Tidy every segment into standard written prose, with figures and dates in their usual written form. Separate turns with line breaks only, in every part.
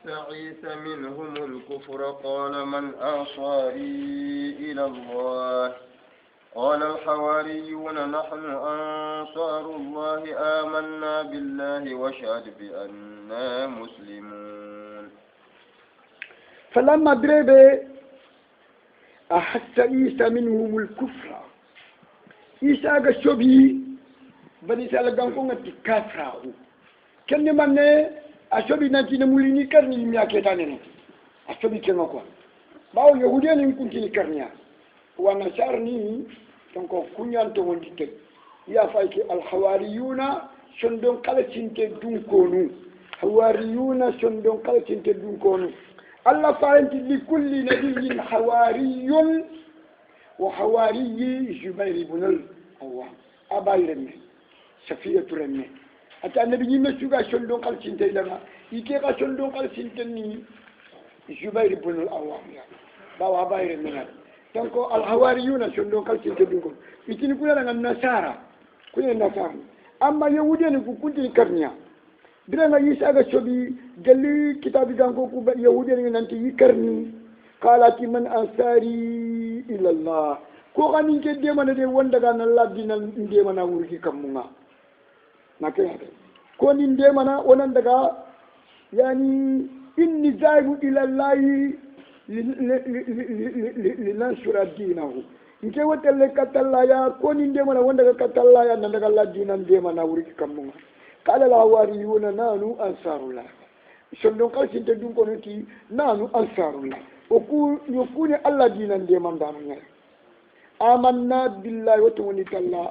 يستعيث منهم الكفر قال من أنصاري إلى الله قال الحواريون نحن أنصار الله آمنا بالله واشهد بأننا مسلمون.
فلما ضرب أحس عيسى منهم الكفر عيسى قشبي بني سألقانكم تكافره كن من أشبي نتي نموليني كرني مياكيتاني أشبي كنوكوا باو يهوديان يمكن تني كرنيا ونشارني تنكو كنيان تونتك يا فايك الحواريون شندون قلتين تدونكونو حواريون شندون قلتين تدونكونو الله فارنت لكل نبي حواري وحواري جبير بن العوام أباي رمي سفية رمي حتى النبي يمسوغا شندون قلتين تدما يكيغا شندون قلتين تني جبير بن العوام باو أباي رمي donc alhawariyuna sondo kalcinte ɗum kon itini kunaɗaga nasara kunen nasara amma yahudiyani ko kuntini karniya biranga yisaga soɓi galli kitabi ganko ko yahudiyani nanti yi karni kalati man ansari ilallah ko kaninke ndemana de wondaga na laddina ndemana wurki kammuga nakeyade ko ni ndemana wonan daga yani inni zaibu ilallahi لننشر دينه إنك وتلك كتلايا كون ديما وندك كتلايا ندك الله دينا ديما نوريك كمون قال الحواريون نانو أنصار الله شندون قال سنتدون كونتي نانو أنصار الله يكون الله دينا ديما دامنا آمنا بالله وتوني الله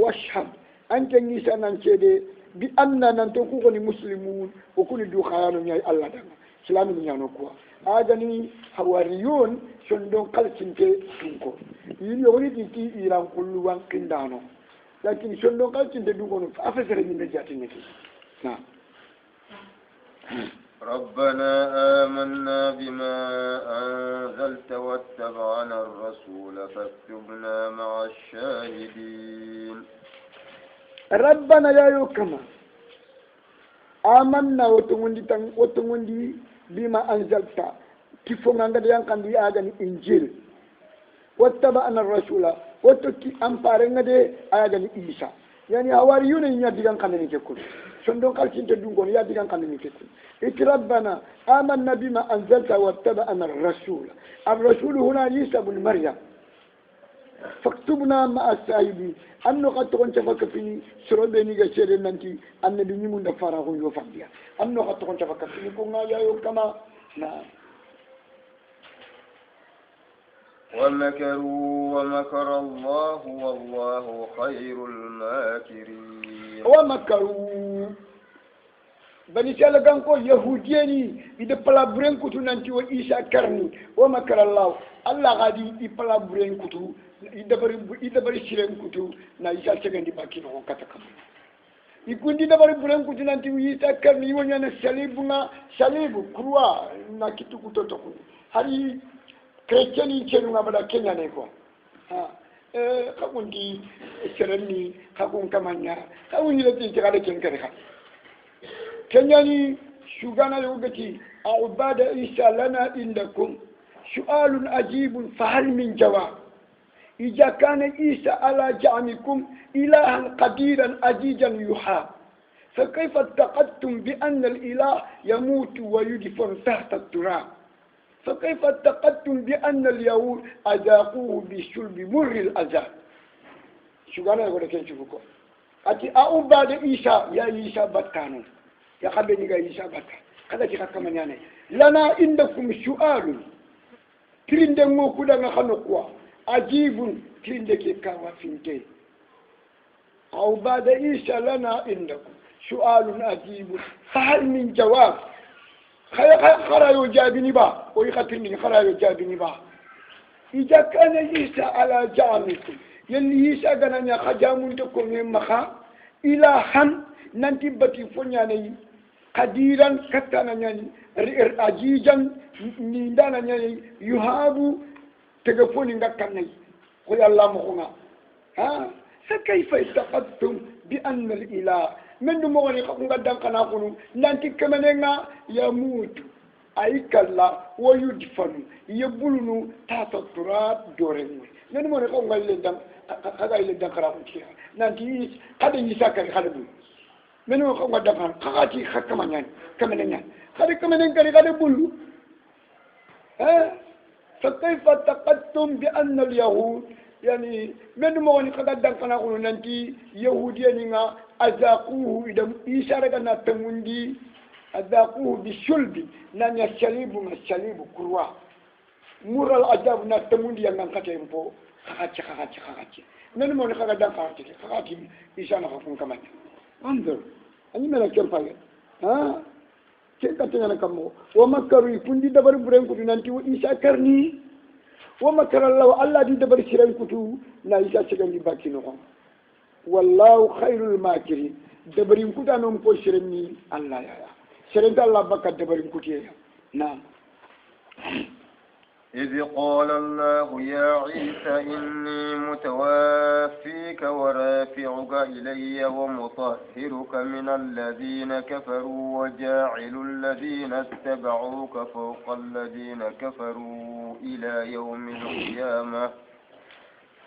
واشهد أنت نيسان أنشدي بأننا ننتقوني مسلمون وكل دو خيانو نياي الله دانا سلامي نيانو كوا agani hawariyun sondon kalcinte dunko yini yoni ti iran kullu wan kindano lakin sondon kalcinte dunko no afesere min jati neki na
ربنا آمنا بما أنزلت واتبعنا الرسول فاكتبنا مع الشاهدين.
ربنا يا يوكما آمنا وتمندي بما أنزلت كيفون عندي ينقل آجاني إنجيل واتبعنا الرسول وتكي أمبارنا دي آجاني إيسا يعني هواريون يديان كانني كيكون شندون قال سنت دونكون يديان كانني كيكون ربنا آمنا بما أنزلت واتبعنا الرسول هنا عيسى بن مريم فاكتبنا مع الشاهدين أنه قد تكون تفك في سربني كشير ننتي أن الدنيا من دفاره يوفقيا أنه قد تكون تفك في كونا يا كما نعم.
ومكروا ومكر الله والله خير الماكرين.
ومكروا بني سالكان كو يهوديني إذا بلا برين كتو ننتي وإيسا كرني ومكر الله غادي يبلا برين كتو إذا بري شيرين كتو نا إيسا سجن دي باكين هو كتكم يكون دي دبر برين كتو ننتي وإيسا كرني ونيانا ساليبو كروا نا كتو كتو تكو هاري كريستياني تشينو بلا كينيا نيكو kakundi sereni kakun kamanya kakun yilati tikade kenkere ka kenyani shugana yogati عبادة عيسى لنا عندكم سؤال عجيب فهل من جواب إذا كان عيسى على زعمكم إلها قديرا عزيزا يحاب فكيف اعتقدتم بأن الإله يموت ويدفن تحت التراب فكيف اعتقدتم بأن اليهود أذاقوه بشرب مر الأذى شغانا يقول لك نشوفكم أتي عبادة عيسى يا عيسى بطانو يا خبيني يا عيسى بطانو kada kika kama nyane lana indakum su'alun kirinde mo kuda nga khano kwa ajibun kirinde ke kawa finte aw bada isa lana indakum su'alun ajibun fahal min jawab khara yujabini ba o yakatini khara yujabini ba ija kana isa ala jamikum yalli isa gananya khajamun to ko makha ilahan nanti bati fonyane kadiran katana nyani ajijan nindana nyani yuhabu tegefoni ngakkanay ko yalla mo nga ha fa kayfa istaqadtum bi anna al ilah من دو مغني خاكم قدام قناقونو نانتي كمانينا يموت أي كلا ويدفن يبلونو تحت التراب دورين من مغني خاكم قدام هذا اللي دكرهم كيا نانتي هذا يساكر خالبو منو خاكم قدام خاكي خاكمانيان كمانيان هذا كمانين كاري هذا بلو فكيف تقدم بأن اليهود يعني من مغني قدام قناقونو نانتي يهوديين أذاقوه إذا إشارة تموندي أذاقوه بالشلب نان الشليب كروا مر الأجاب نتموندي أن نكتم بو خاتي من مون خدام خاتي إشارة خفون كمان انظر أني من كم فاير كيف تتنا كمو ومكروا يفندي دبر برين كتو نانتي وإشاكرني ومكر الله دي دبر شرين كتو لا إشاكرني باكي نوهم والله خير الماكرين دبرين كوتا نوم كو شرني الله يا شرنت الله بك دبرين كوتي نعم
إذ قال الله يا عيسى إني متوفيك ورافعك إلي ومطهرك من الذين كفروا وجاعل الذين اتبعوك فوق الذين كفروا إلى يوم القيامة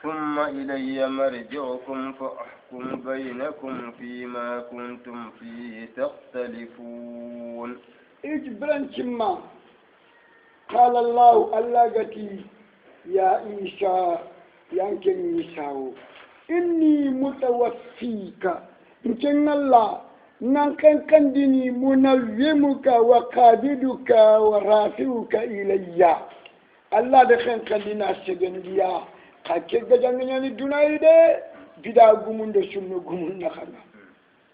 ثم إلي مرجعكم فأحكم بينكم فيما كنتم فيه تختلفون
إجبران كما قال الله قتي يا عيسى يانكن عيسى إني متوفيك إن الله نانكن كندني منومك وقابضك ورافعك إلي الله دخن كندنا سجنديا kake gajanganya dunai de bida gumundo sunno gumun nakana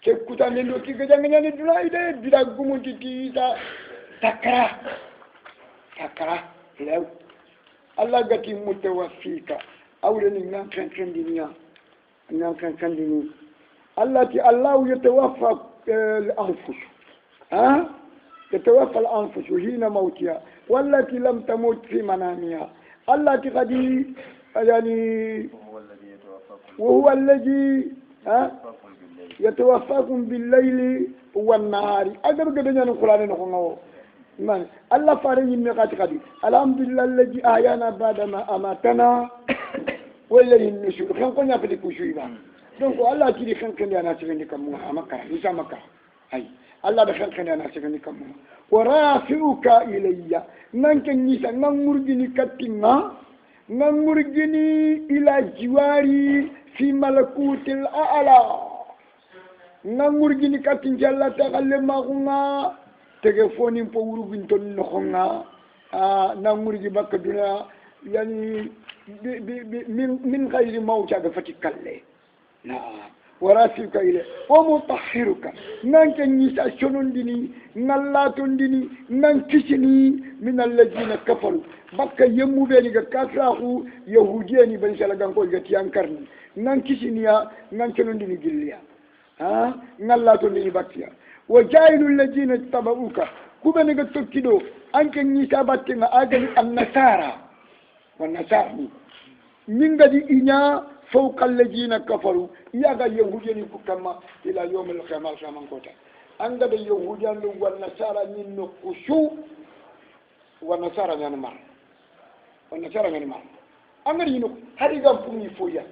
ke kutane ndo ki gajanganya dunai de bida gumundi ti takra lew Allah gati mutawaffika awlani nan kan diniya Allah ti Allah yatawaffa al-anfus يتوفى الأنفس حين موتها والتي لم تموت في منامها التي قد يعني وهو الذي يتوفاكم بالليل والنهار أقدر قدنا القرآن نقول من الله فارني مقات قدي الحمد لله الذي أحيانا بعدما أماتنا والذي النشور خلنا قلنا في الكوشيبا دونك الله تري خلنا كنا نسيبني كم مكة ليس مكة هاي الله بخلنا كنا نسيبني كم ورافعك إلي من كن نيسا نمرجني كتنا نمرجني إلى جواري في ملكوت الأعلى نمرجني كتن جل تغلى مغنا تلفوني بورو بنتون نخنا نمرجي بكدنا يعني من غير موت هذا فتكلي نعم ورافعك إليه ومطهرك نانك نيسا شنون ديني نلاتون ديني نانكشني من الذين كفروا بكا يمو بينك كافراهو يهوديني بني سالغانكو يغتيان كرني نانكشني نانكشنون ديني جليا نلاتون ديني بكيا وجايل الذين اتبعوك كوبنك توكيدو أنك نيسا باتنا أجل النصارى والنصارى من غدي إنا فوق الذين كفروا ياغا يهوديين كما الى يوم القيامه كما كوتا عند اليهوديين والنصارى من خشو والنصارى نمر امر ينو هريغام فمي فويا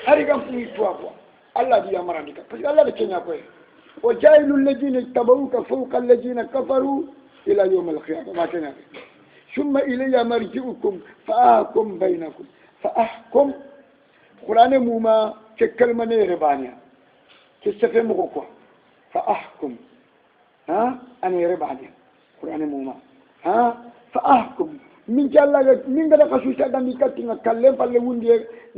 هريغام فمي فوا الله دي امرانك بس الله بكنيا كوي وجايل الذين اتبعوك فوق الذين كفروا الى يوم القيامه ما كان ثم الي مرجعكم فاحكم بينكم فاحكم قرآن موما كلمة ربانية كسفة مغوكوا فأحكم أنا ربانية قرآن موما فأحكم من جالك من قد خشوشا دمي كتنا كلم فاللون دي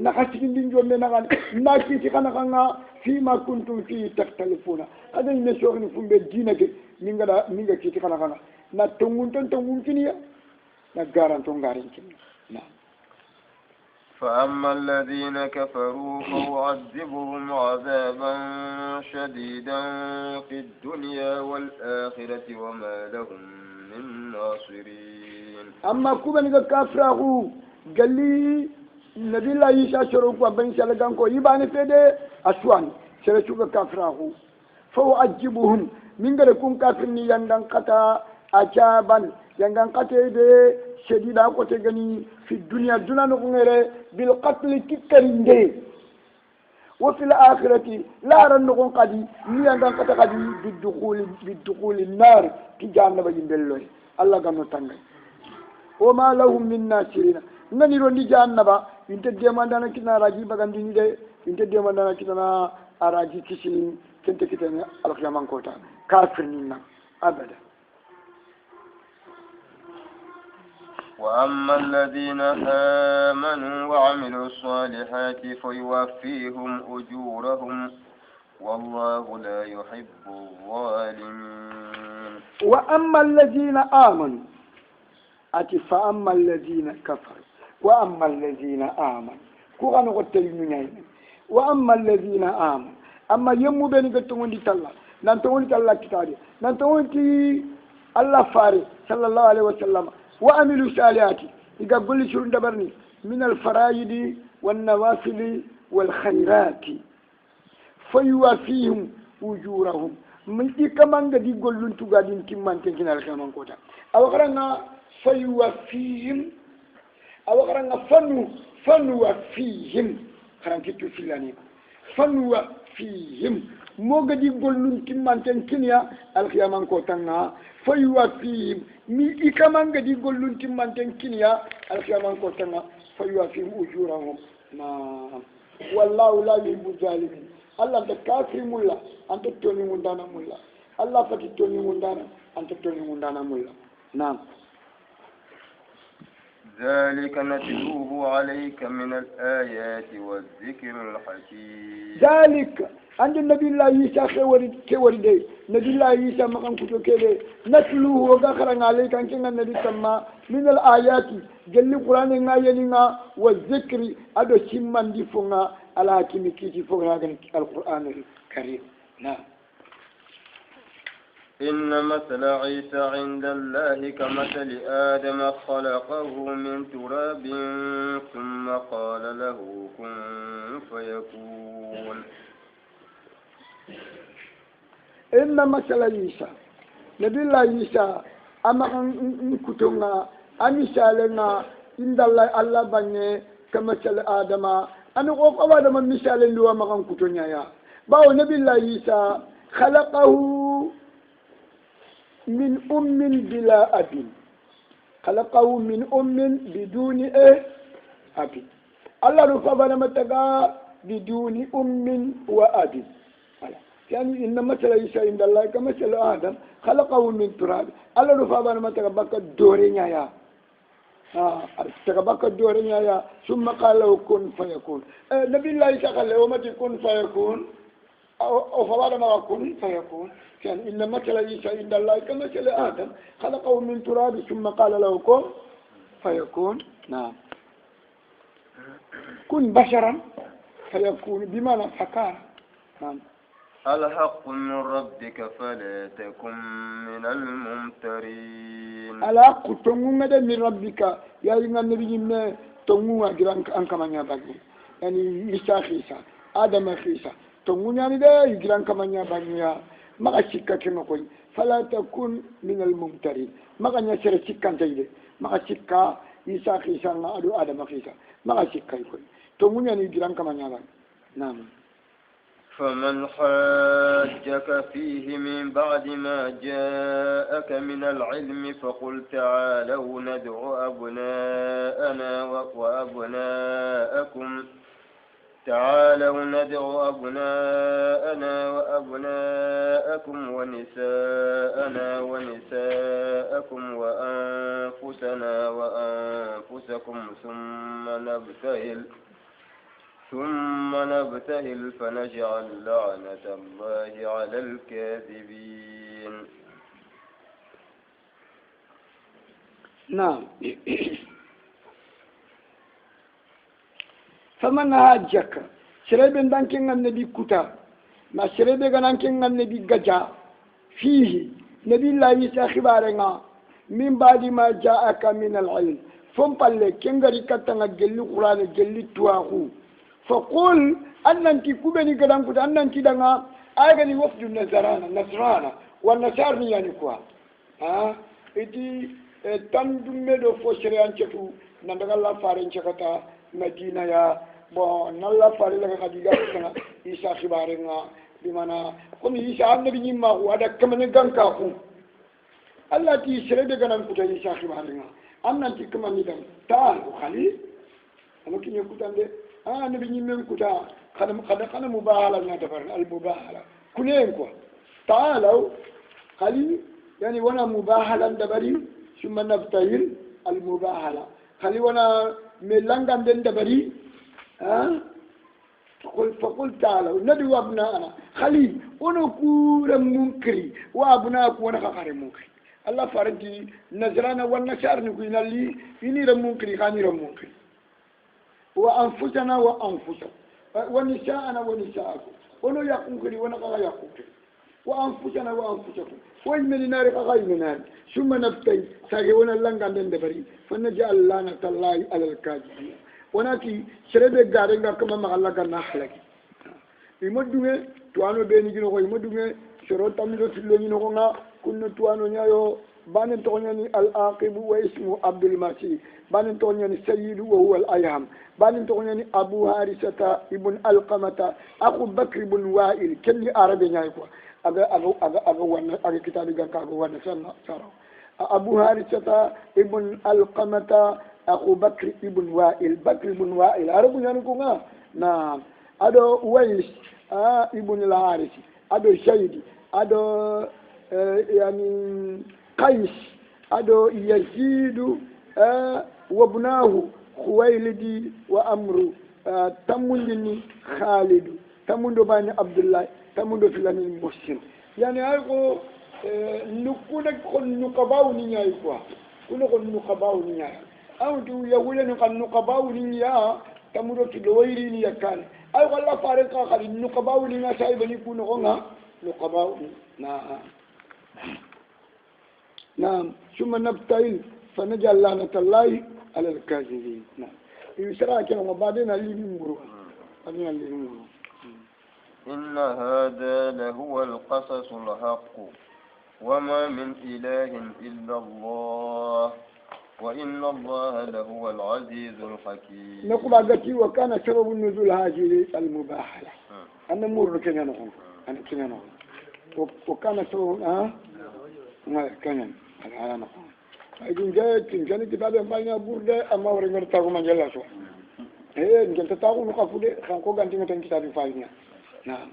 نخشين دين جون نغان ناكي تخانا فيما كنتم فيه تختلفون هذا ينسوغني فم بدينك من قد تخانا نتنغون كنيا نغاران تنغارين كنيا نعم
فأما الذين كفروا فأعذبهم عذابا شديدا في الدنيا والآخرة وما لهم من ناصرين.
أما كوبا كفروا قال لي النبي الله يشاء شروق وبين شلقانكو يبان فيدي أسوان شرشوك كفروا فأعجبهم من غير كون كافرني يندن قطع عجابا يندن قطع شديدا قطعني في الدنيا دون نغير بالقتل كترنجي وفي الآخرة لا رنغون قدي يندن قطع قدي بالدخول النار كي جانب ينبلوه الله قاموا تنغي وما لهم من ناصرين ngani rondi jannaba inte demandana kina raji bagandini de inte demandana kina araji kisini kente kitene alqiyaman kota kafirina abada.
وأما الذين آمنوا وعملوا الصالحات فيوفيهم أجورهم والله لا يحب الظالمين.
وأما الذين آمنوا فأما الذين كفروا وأما الذين آمنوا كوغان غتلمنين وأما الذين آمنوا أما يمو بيني كتوني تلا نانتوني تلا كتاري نانتوني الله فاري صلى الله عليه وسلم وعملوا الصالحات يقول لي شو دبرني من الفرائض والنوافل والخيرات فيوافيهم أجورهم من كمان قد يقول لنتو قادين كمان تنكنا الكلام كوتا أو قرنا فيوافيهم أو قرنا فنوافيهم قرنا كتو فيلاني فنوافيهم مو قد يقول لنتو تنكنا الكلام كوتا فيوافيهم مي كمان قد يقول لنتو تنكنا الكلام كوتا فيوافيهم أجورهم ما والله لا يحب الظالمين. الله تكافر مولا أنت توني مندانا مولا الله فتوني مندانا أنت توني مندانا مولا. نعم.
ذلك نتلوه عليك من الآيات والذكر الحكيم.
ذلك عند النبي الله عيسى كوري دي نبي الله عيسى ما كان كتو كده نتلوه وغاخرنا عليك أن كنا النبي سما من الآيات جل القرآن نعيننا والذكر أدو شمان دي فونا على حكيم كيتي فونا القرآن الكريم. نعم.
إن مثل عيسى عند الله كمثل آدم خلقه من تراب ثم قال له كن فيكون.
إن مثل عيسى نبي الله عيسى أما كتونا أمثالنا عند الله بني كمثل آدم أنا أقول آدم مثال اللي هو ما كتونا يا باو نبي الله عيسى خلقه من بلا أب خلقه من بدون أب الله رفضنا متى بدون وأب يعني إن مثل عيسى عند الله كمثل آدم خلقه من تراب الله رفضنا متى بك دورينيا يا تكبك دورينيا يا ثم قال له كن فيكون. نبي الله عيسى قال له متى كن فيكون أو فضل ما كن فيكون. كان إن مثل عيسى عند الله كمثل آدم خلقه من تراب ثم قال له كن فيكون. نعم. كن بشرا فيكون بمعنى فكان. نعم.
الحق من ربك فلا تكن من الممترين.
الحق تنمو من ربك يا النبي ما تنمو أجرانك أنك من يبغي يعني عيسى خيسى آدم خيسى تنمو يعني ده أجرانك من يبغي ما أشكك كما قل فلا تكن من الممترين ما كان يصير شكا جيد ما أشكك عيسى خيسى أدو آدم خيسى ما أشكك يقول تنمو يعني أجرانك من يبغي. نعم.
فمن حاجك فيه من بعد ما جاءك من العلم فقل تعالوا ندع أبناءنا وأبناءكم ونساءنا ونساءكم وأنفسنا وأنفسكم ثم نبتهل فنجعل لعنة الله على الكاذبين.
نعم. فمن هاجك شريبن دانكين النبي كتا ما شريبن دانكين النبي جا فيه نبي الله عيسى خبارنا من بعد ما جاءك من العلم فمبالي كنغري كتنا جلي قرآن جلي تواهو فقل أننتي كوبني كدام كتا أننتي دانا أغني وفد نصرانا والنصارى يعني كوا إدي تندمدو فوشري أنشتو نندغلا فارين شكتا مدينة يا bon nalla fare la kadiga kana isa khibarenga bimana komi isa annabi nyimma wada kamane ganka ku Allah ti sirede ganan kuta isa khibarenga amnan ti kamani dam ta khali amaki ne kutande annabi nyimme kuta kana mubahala na dabar al mubahala kunen ko ta'alu khali yani wana mubahala dabari thumma naftahil al mubahala khali wana melangan den dabari فقل تعالوا ندعو أبناءنا خلي ونكور منكري وأبناءكم ونخخر منكري الله فرنتي نزرانا والنشار نقول لي إني رمونكري خاني رمونكري وأنفسنا وأنفسكم ونساءنا ونساءكم ونو يقونكري ونخخر يقونكري وأنفسنا وأنفسكم وإن من نار خغير من نار ثم نفتي ساقونا لنغان دندبري فنجعل لعنة الله على الكاذبين وناكي شربة غارنغا كما مغلا غنا خلقي يمدوغي توانو بيني جنو يمدوغي شرو تامدو تلوني نغنا كن توانو نيايو بان تونياني العاقب واسمه عبد المسيح بان تونياني سيد وهو الايام بان تونياني ابو حارثة ابن القمة اخو بكر بن وائل كني عربي نيايكو aga wana aga kitabi ga kago wana sanna sara abu harithata ibn alqamata akhu bakr ibn wa'il arabu nyanu ko nga na ado wais ibn al-harith ado shayd ado yani qais ado yazid wa ibnahu khuwaylid wa amru tamundini khalid tamundo bani abdullah tamundo filani muslim yani ayko nukuna kon nukabaw ni ñay quoi kuno kon nukabaw ni ñay awdu ya wulenu kan nukabaw ni ya tamudo to wayri ni yakkan ay walla fare ka khali nukabaw ni nga say bani kuno ko nga nukabaw نعم ثم نبتهل فنجعل لعنة الله على الكاذبين نعم يسرع كلام وبعدين اللي بيمروا
إن هذا لهو القصص الحق وما من إله إلا الله وإن الله لهو العزيز الحكيم
نقول أقتي وكان سبب النزول هذه المباحلة أنا مر كنا نقول أنا كنا نقول وكان سبب كنا أنا نقول إذن جاءت كان كتاب بين بورد أما ورجع تاعو مجلة شو نجلس تاعو نقفله خانكو ganti ngoten كتاب فاينة نعم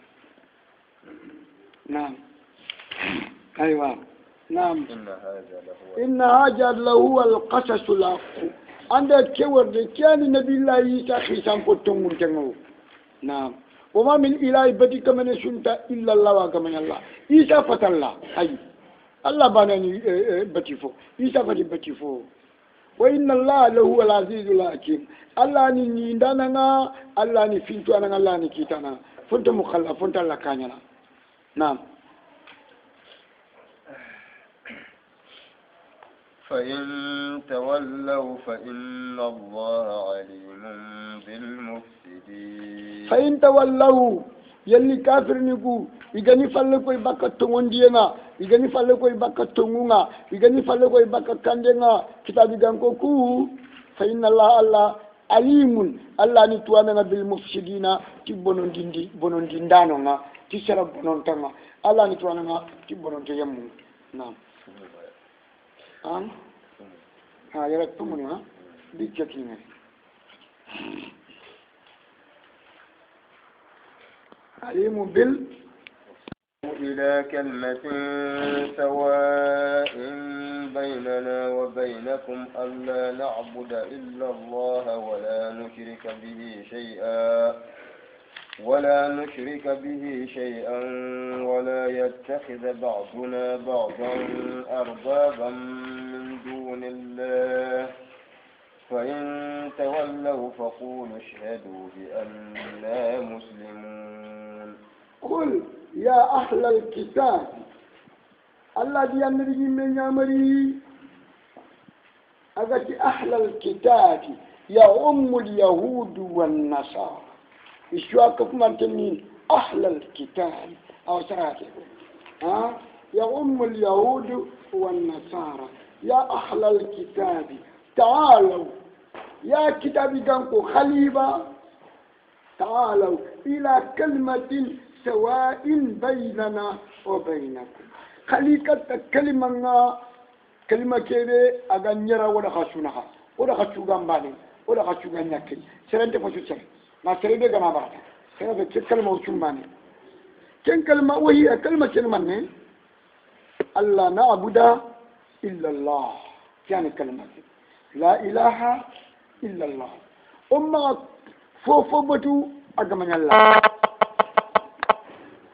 نعم أيوة نعم إن هذا لهو القصص الحق عندك كورد كان النبي الله عيسى خيسان كتم منتمو نعم وما من إله بدي كمن سنت إلا الله وكمن الله عيسى فتى الله أي الله بانني بتيفو عيسى فتى بتيفو وإن الله لهو العزيز الحكيم الله ني دانا الله ني فينتو انا الله ني كيتانا فنت مخلف فنت الله كانينا نعم
فإن تولوا فإن الله عليم بالمفسدين
فإن تولوا يلي كافر نيكو يغني فالكوي باكا تونغوندينا يغني فالكوي باكا تونغونا يغني فالكوي باكا كاندينا كتابي غانكو كو فإن الله عليم الله نتوانا بالمفسدين تي بونونديندانو تي سرب بونونتانا الله نتوانا تي بونونتيامو نعم يرتموني بيجاكيني عليم بال
إلى كلمة سواء بيننا وبينكم ألا نعبد إلا الله ولا نشرك به شيئا ولا يتخذ بعضنا بعضا أربابا من دون الله فإن تولوا فقولوا اشهدوا بأننا مسلمون
قل يا أهل الكتاب الذي ينبغي من يعمله أغتي أهل الكتاب يا أم اليهود والنصارى إشواكف من تنين أهل الكتاب أو سراتي يؤم اليهود والنصارى يا أهل الكتاب تعالوا يا كتابي جانكو خليبة تعالوا إلى كلمة سواء بيننا وبينكم خليكة كلمة كده أغنيرا ولا خشونها ولا خشوغان بالي ولا خشوغان يكي سرنت فشو سر ما سرنت جنا بعدا سرنت كلمة وشوماني كن كلمة وهي كلمة الله نعبد إلا الله يعني كلمة لا إله إلا الله أما فوفبتو أجمع الله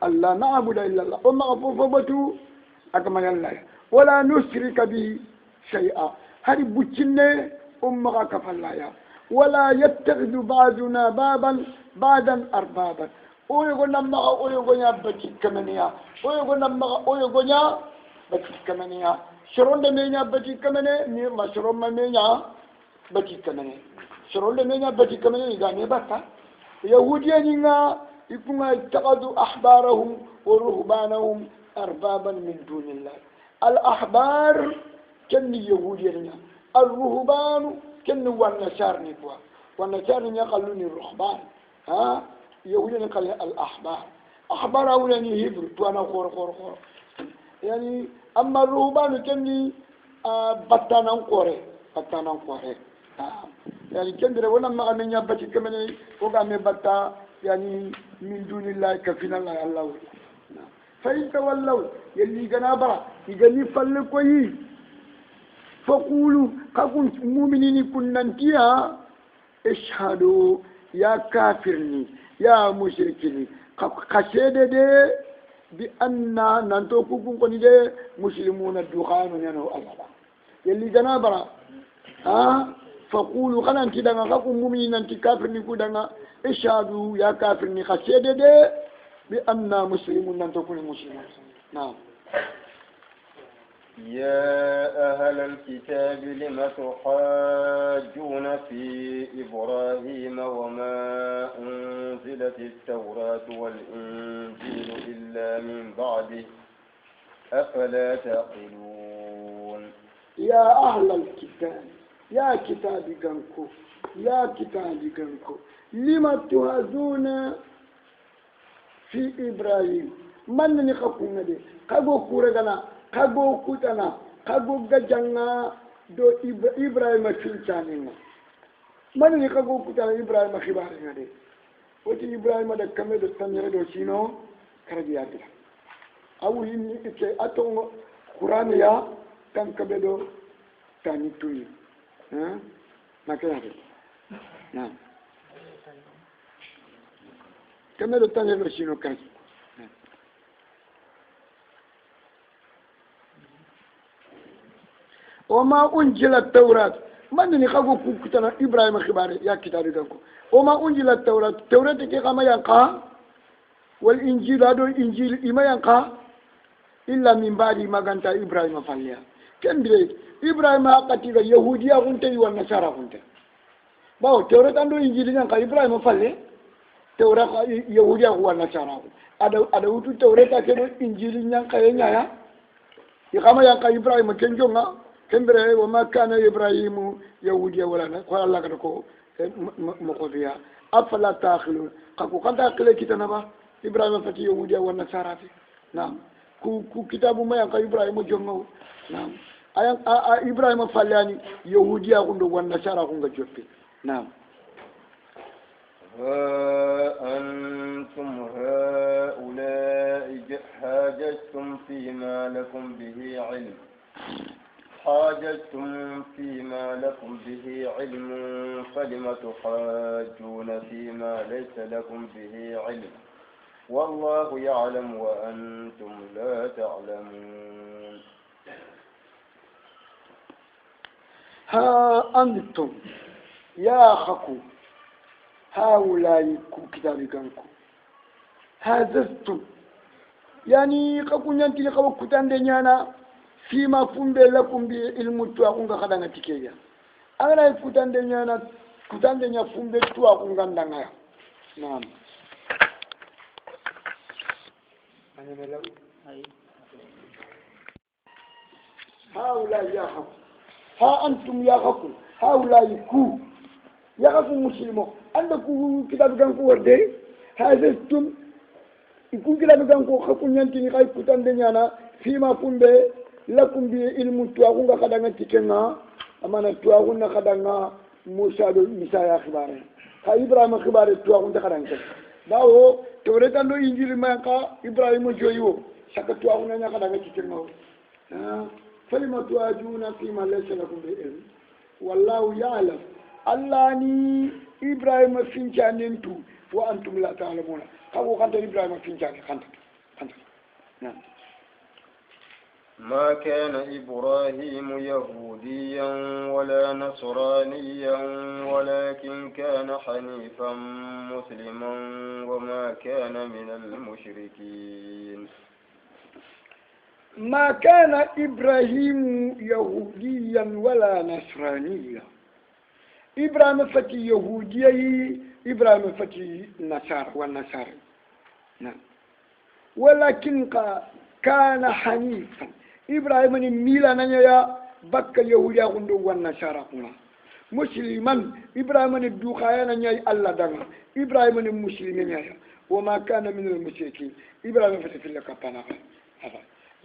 الله نعبد إلا الله أما فوفبتو أجمع الله ولا نشرك به شيئا هذه بتشنة أما كفلايا ولا يتخذ بعضنا بابا بعدا أربابا ويقول نما ويقول يا بتي كمنيا ويقول نما ويقول يا بتي كمنيا شرون دمينيا بتي كمنيا ما شرون ممينيا بتي كمنيا شرون دمينيا بتي كمنيا إذا بتا يهوديين يكون اتخذوا أحبارهم ورهبانهم أربابا من دون الله الأحبار كن يهوديين الرهبان كن والنشار نقوى والنشار يقلون الرهبان يهوديين قال الأحبار أحبار أولاني هبر توانا خور خور خور يعني أما الرهبان كن بطانا قوري يعني كندر ولا ما أمين يبتي كمان وقام يبتا يعني من دون الله كفينا الله فإن تولوا يلي جنابرا يجني فلكوي فقولوا كقول مؤمنين كننتيا اشهدوا يا كافرني يا مشركني كشهد ده بأن ننتوكم كوني ده مسلمون الدخان ينو الله يلي جنابرا فقولوا خنا انت دغا كقول مؤمنين انت كافرني كدغا اشهدوا يا كافرني كشهد ده بأن مسلمون ننتوكم مسلمون نعم
يا أهل الكتاب لم تحاجون في إبراهيم وما أنزلت التوراة والإنجيل إلا من بعده أفلا تعقلون
يا أهل الكتاب يا كتابي جنكو لم تهزون في إبراهيم من نخافون ده كابو كورغنا كابو كوتانا كابو جانا دو إبراهيم فيلتانينا من نخافو كوتانا إبراهيم خبارنا ده وتي إبراهيم ده كمل ده سنير دو شينو كرجيا ده أو يني إتى أتون قرآن يا كان كبدو تاني توي ما كان هذا نعم كمل ده تاني دو شينو كرجيا وما أنزل التوراة من نخافو كوتانا إبراهيم خباري يا كتابي دانكو وما أنزل التوراة كي كما ينقى والإنجيل هذا الإنجيل إما ينقى إلا من بعد ما كانت إبراهيم فاليا كم بيت إبراهيم قتيل يهوديا كنت والنصارى كنت باو التوراة عنده إنجيل ينقى إبراهيم فاليا توراة يهوديا والنصارى ada utu التوراة كده إنجيل ينقى ينيا يقام ينقى إبراهيم كنجونا كمبره وما كان إبراهيم يهوديا ولا قال الله كدكو مقضيا أفلا تأكلون كاكو كان تأكل كتابنا إبراهيم فتي يهوديا والنصارى نعم ku kitabu ma yanka Ibrahim jongo naam ayan Ibrahim fallani yahudiya kundo wanda sara kunga joppe naam
أنتم هؤلاء حاججتم فيما لكم به علم فلم تحاجون فيما ليس لكم به علم والله يعلم وأنتم لا تعلمون
ها أنتم يا خكو هؤلاء كتابكم هذستم يعني خكو نانتي خو كتان دنيانا فيما فند لكم بعلم تواكم خدانا تكيا أنا كتان دنيانا فند تواكم غندانا نعم هؤلاء يخافون ها أنتم يخافون هؤلاء يكو يخافون مسلمون عندكم كتاب كان كورده هذا يكون كلا بكانكو خكون ينتني خاي كتان دنيانا فيما فنبه لكم بي علم تواغون خدانا تكنا أمانا تواغون خدانا موسى دو إيسا خباره خا إبراهيم خباره تواغون خدانا تكنا باو توريتان دو إنجيل مانكا إبراهيم جويو شكا تواغون خدانا تكنا فلما تواجون فيما ليس لكم به علم والله يعلم اللاني إبراهيم فينشان ينتو وأنتم لا تعلمون أبو خانت إبراهيم فينشان خانت نعم
ما كان إبراهيم يهوديا ولا نصرانيا ولكن كان حنيفا مسلما وما كان من المشركين
ما كان إبراهيم يهوديا ولا نصرانيا إبراهيم فتي يهوديا إبراهيم فتي نصارى والنصارى نعم ولكن كان حنيفا إبراهيم ميلا نيا بك يهوديا غندو والنصارى مسلما إبراهيم الدوخايا نيا الله دعنا إبراهيم مسلم نيا وما كان من المشركين إبراهيم فتي في الكتاب هذا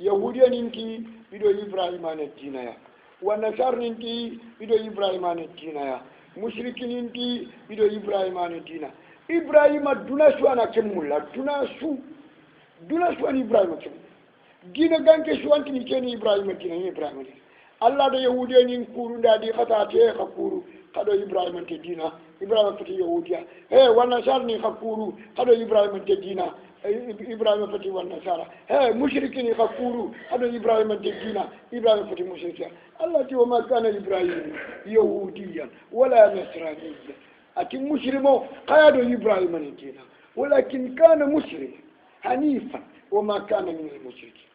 يهوديا ننتي بدو إبراهيم عن الدين يا والنصارى ننتي بدو إبراهيم عن الدين يا مشركين ننتي بدو إبراهيم عن الدين إبراهيم دونا شو أنا كمولا دونا شو أنا إبراهيم كم دين كان كشو أنت نكني إبراهيم دين إبراهيم دين الله ده يهوديا نكورو ده دي خطأته خكورو كذا إبراهيم تدينا إبراهيم فتي يهوديا هي والنصارى نخكورو كذا إبراهيم تدينا إبراهيم فتي والنصارى هي مشركين يخكورو هذا إبراهيم تدينا إبراهيم فتي مشركين الله تي وما كان إبراهيم يهوديا ولا نصرانيا أتي مسلمو قادو إبراهيم تدينا ولكن كان مسلم حنيفا وما كان من المشركين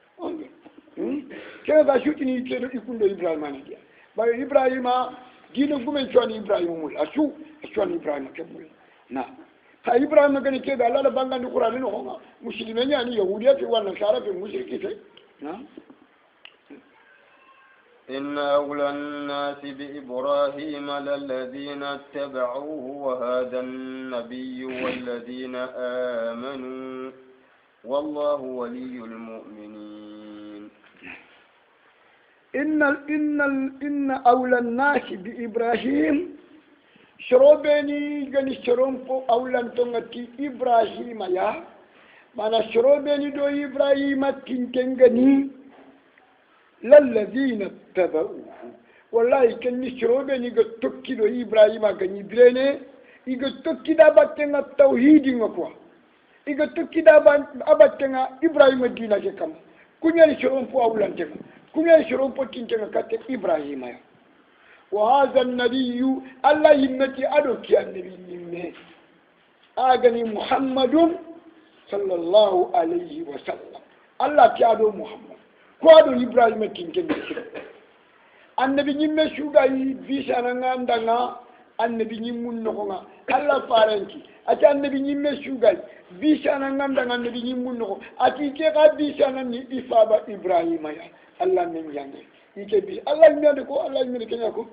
كذا شوتني يكون إبراهيم تدينا باي إبراهيم دينو بمن شوان إبراهيم مول أشو شوان إبراهيم كمول نعم ها إبراهيم كان كذا لا بانغان القرآن نهونا مسلمين يعني يهودية في والنصارى في مشركين نعم
إن أولى الناس بإبراهيم للذين اتبعوه وهذا النبي والذين آمنوا والله ولي المؤمنين
إن أولى الناس بإبراهيم شروبني جني شرومبو أولى تونغتي إبراهيم يا mana shirobeni do ibrahima tinkengani lallazina tabauhu wallahi kenni shirobeni ga tokki do ibrahima gani birene iga tokki da battenga tauhidi ngakwa iga tokki da abattenga ibrahima dina ke kam kunyani shirompo awulantenga kunyani shirompo tinkenga katte ibrahima ya wa hadha an-nabiyyu allah yimmati adoki annabi yimme agani muhammadun sallallahu alayhi wa sallam Allah ti ado muhammad ko ado ibrahima tinken annabi nyimme shuga yi visa na ngandanga annabi nyimmun no nga Allah faranki ati annabi nyimme shuga visa na ngandanga annabi nyimmun no ati ke ga visa na ni ifaba ibrahima ya Allah min jange ike bi Allah mi ko Allah mi kenya ko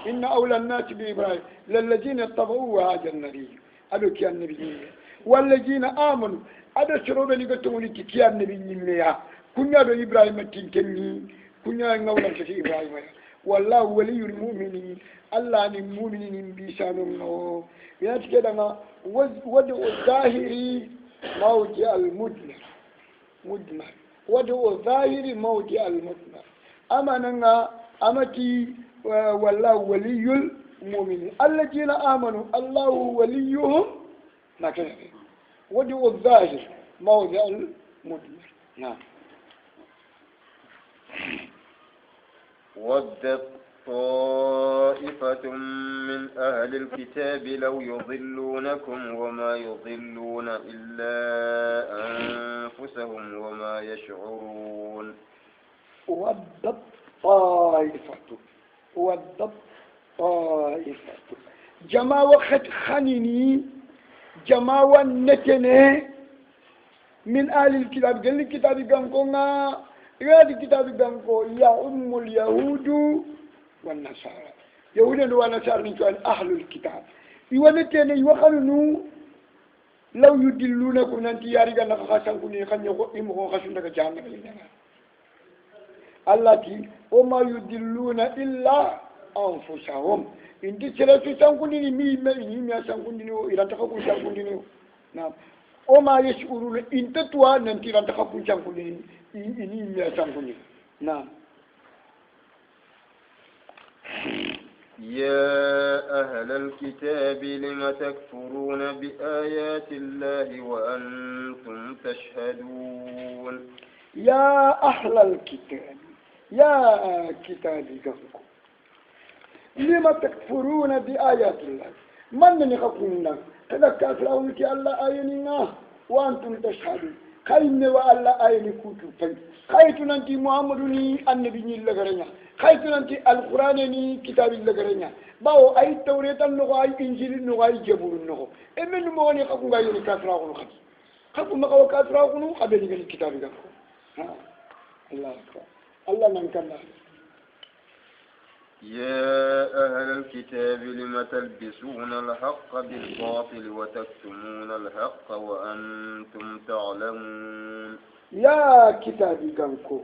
inna awla an-nas bi ibrahim lilladhina tabau wa hadha an-nabiy ado ki annabi nyimme والذين آمنوا هذا شروط اللي قلتهم لي كيان النبي نيميا كنا دو إبراهيم تنكني كنا نقول لك إبراهيم والله ولي المؤمنين الله المؤمنين بيسانهم يعني كده ما ودع الظاهري موضع المدمر ودع الظاهري موضع المدمر أما ننا أمتي والله ولي المؤمنين الذين آمنوا الله وليهم لكن وجه الظاهر موضع المدمر نعم
ودت طائفة من أهل الكتاب لو يضلونكم وما يضلون إلا أنفسهم وما يشعرون
ودت طائفة جماعة خنيني جماعة نتنه من آل الكتاب قال الكتاب قنقونا إغادي كتاب قنقو يعم اليهود والنصارى يهود والنصارى نقول أهل الكتاب يوانتين يوخلنو لو يدلونكم ننتي ياريغا نفخاسان كوني خانيو إمخو خاسونك جهنم لنا التي وما يدلون إلا أنفسهم إنتي سلسل سانكوني مي سانكوني إلا تخاكو سانكوني نعم وما يشعرون إنت توا ننتي لا تخاكو سانكوني إني مي سانكوني نعم
يا أهل الكتاب لم تكفرون بآيات الله وأنتم تشهدون
يا أهل الكتاب يا كتابي قفكم لما تكفرون بآيات الله من نخفونا تذكر فرعونك الله آيننا وأنتم تشهدون خاين والله آيني كتب خايت ننتي محمد النبي لغرنا خايت ننتي القرآن كتاب لغرنا باو أي التوراة النغو أي إنجيل النغو أي جبور النغو إمن موني خفون غايني كافراغنو خفون مقاو كافراغنو خبيني غني كتابي قفكم الله أكبر الله ننكنا
يا أهل الكتاب لم تلبسون الحق بالباطل وتكتمون الحق وأنتم تعلمون
يا كتابي قنكو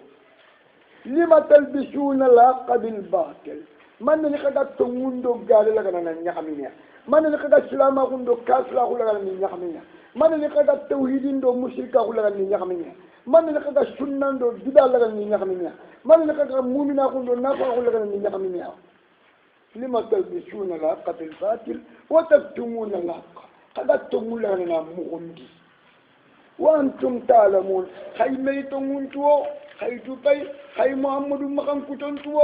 لم تلبسون الحق بالباطل من نخدت تموندو قال لغنا نحمينا من نخدت سلاما غندو كاسلا لغنا نحمينا من نخدت توحيدين دو مشركا لغنا نحمينا من نخدت سنن دو بدا لغنا نحمينا من نخدت مؤمنا غندو نافع لغنا نحمينا لما تلبسون الحق بالباطل وتكتمون الحق قد لغنا مغندي وأنتم تعلمون خي ميتون تو خي توبي خي محمد مخان كوتون تو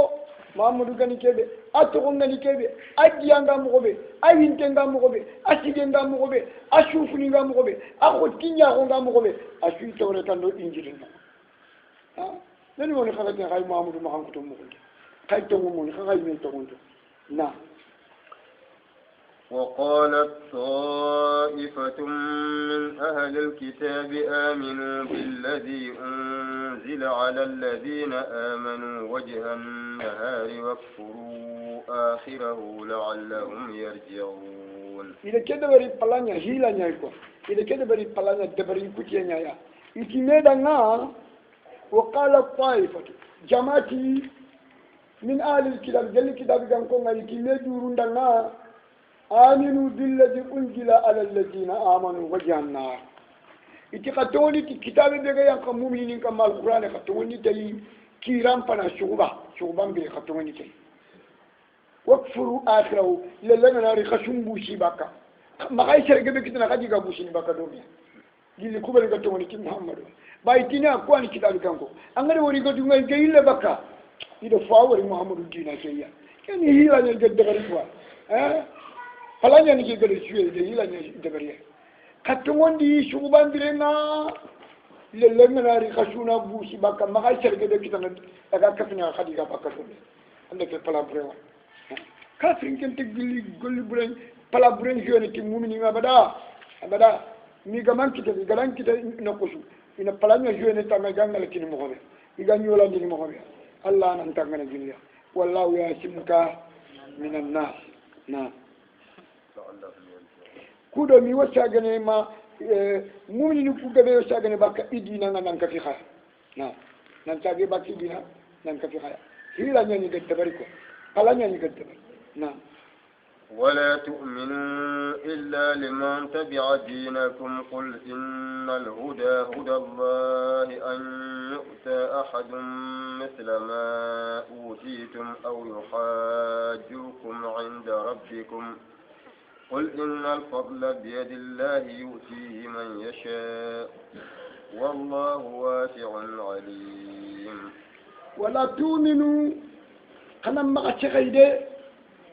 محمد غني كبه اتو غني كبه اجيانغا مغوبه اينتنغا مغوبه اسيجنغا مغوبه اشوفنيغا مغوبه اخو تينياغا مغوبه اشوي تورتان دو انجيلنا ها نني موني خالتي خي محمد مخان كوتون مغوبه خي تو موني خي ميتون تو نعم
وقالت طائفة من أهل الكتاب آمنوا بالذي أنزل على الذين آمنوا وجه النهار واكفروا آخره لعلهم يرجعون
إذا كده بري بلانيا هيلا نياكو إذا كده بري بلانيا دبري كوتيا نيا إتميدنا وقالت طائفة جماعتي من أهل الكتاب جل الكتاب كانكم إتميدنا آمنوا بالذي أنزل على الذين آمنوا وجه النهار إتي خطوني كتاب بيجا ينقى مؤمنين كما القرآن خطوني تي كيران فنا شغبان بي خطوني تي وكفروا آخره للنا ناري خشم بوشي باكا ما خاي شرق بكتنا خجيغا بوشي باكا دوميا جيلي كوبا خطوني تي محمد بايتينا أقواني كتاب كانكو أنغري وري خطوني جيلا باكا إذا فاوري محمد دينا كيا يعني هي لا نلقى دغريتوا falanya ni kigere suye de ila ni debariya katumondi shubandirena lellenga nari khashuna bushi baka maga serge de kitana daga kafina khadiga baka to ande ke pala brewa kafrin kente gilli golli bulen pala bulen jone ki mumini abada mi gaman kita galan kita na kusu ina palanya jone tanga gangala kini mo gobe iga nyola ni mo gobe allah nan tangana gilya wallahu yasimuka minan nas na kudo mi wasagane ma mumini ku gabe wasagane baka idina nan ka fi khaya na nan tage baki idina nan ka fi khaya hila nyani gadda bariko ala nyani gadda na
ولا تؤمنوا إلا لمن تبع دينكم قل إن الهدى هدى الله أن يؤتى أحد مثل ما أوتيتم أو يحاجوكم عند ربكم قل إن الفضل بيد الله يؤتيه من يشاء والله واسع عليم
ولا تؤمنوا كما ما تشغيده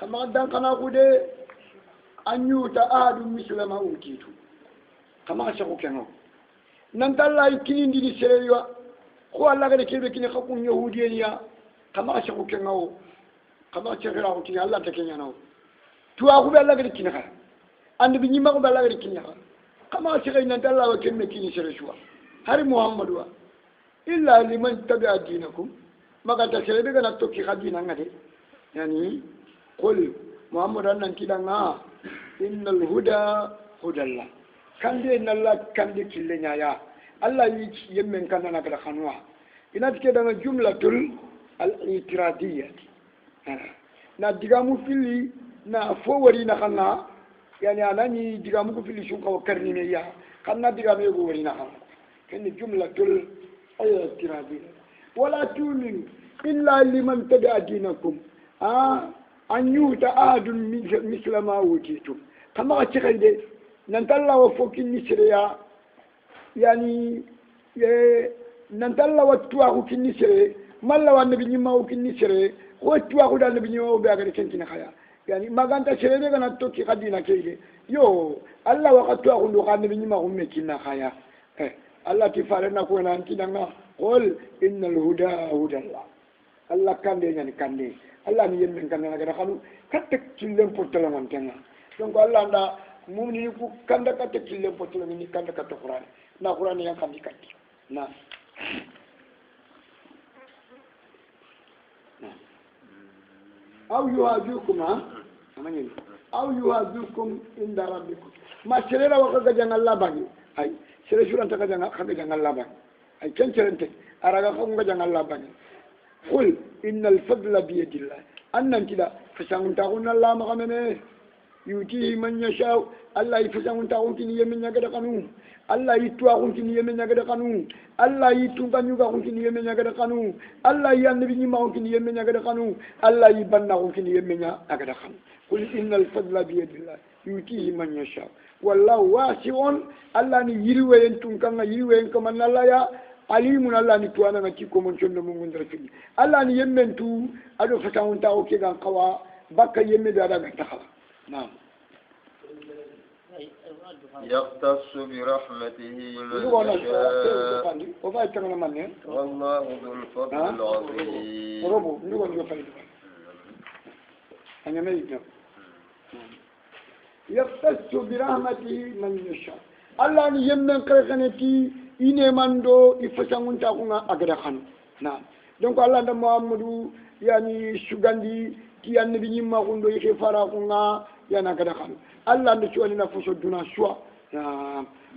كما دان كنا غودي أن يؤتى أحد مثل ما أوتيتم كما شكو كنو ننتلا يكين دي سيريوا خو الله غير كيف كني خكون يهوديا كما شكو كنو كما شغراو كي الله تكينو tuwa ku bella gari kina andi bi nyima ko bella gari kina kama shi kai nan Allah wa kemme kini sere shuwa hari muhammadu wa illa liman tabi'a dinakum maka ta sere daga na tokki khadina ngade yani qul muhammadu nan kidanga innal huda hudallah kande nalla kande killenya ya allah yi yemmen kanana kada khanwa ina tike daga jumlatul al-itiradiyya na digamu fili na fowari na kanna yani anani digamu ko fili shun ko karni ne ya kanna digamu go wari na kan ken jumlatul al-itiradiyya wala tu'minu illa liman tabi'a dinakum an yuta ahadun mislama wutitu kama ka cikande nan talla wa fokin nisriya yani nantalla wattuwa ko kinni sere malla wa nabi nyima ko kinni sere ko tuwa ko dal nabi nyima be agade kenkina khaya yani maganta sere be kana tokki khadina kede yo alla wa qatwa ko ndo kan nabi nyima ko mekina khaya alla ti fare na ko nan kinanga qul innal huda hudallah alla kande nyani kande alla ni yemmen kan na gada khanu katte killen portala man tenga donc alla nda mumni ku kanda katte killen portala ni kanda katte qur'an na qur'an yang kandi katti na أو يهاجوكم أو يهاجوكم عند ربكم ما سرنا وقد جعل الله بني أي سر شو أنت قد جعل الله بني أي كن سرنت أراكم قد جعل الله بني قل إن الفضل بيد الله أن كذا فسنتقون الله مغمنه يؤتيه من يشاء الله يفسنتقون كني يمن يقدر قانون Allah itu aku kini yemen nyagada kanu Allah itu kan juga aku kini yemen nyagada kanu Allah yang nabi ni mau kini yemen nyagada kanu Allah ibanna aku kini yemen nyagada kanu qul innal fadla bi yadillah yutihi man yasha wallahu wasi'un Allah ni yirwe entum kan yirwe en kaman Allah ya alimun Allah ni tuana ngati ko mon chondo mo ngondra fini Allah ni yemen tu ado fatawun ta o ke gan qawa bakka yemen da daga takhala naam
يختص برحمته من يشاء والله ذو الفضل العظيم
يختص برحمته من يشاء الله ni yemmen krekhaneti ine mando ifasangun ta kunga agada khan na donc Allah da Muhammadu yani sugandi ti annabi nyimma kundo yake fara kunga yana agada khan Allah ni chwali na fuso duna shwa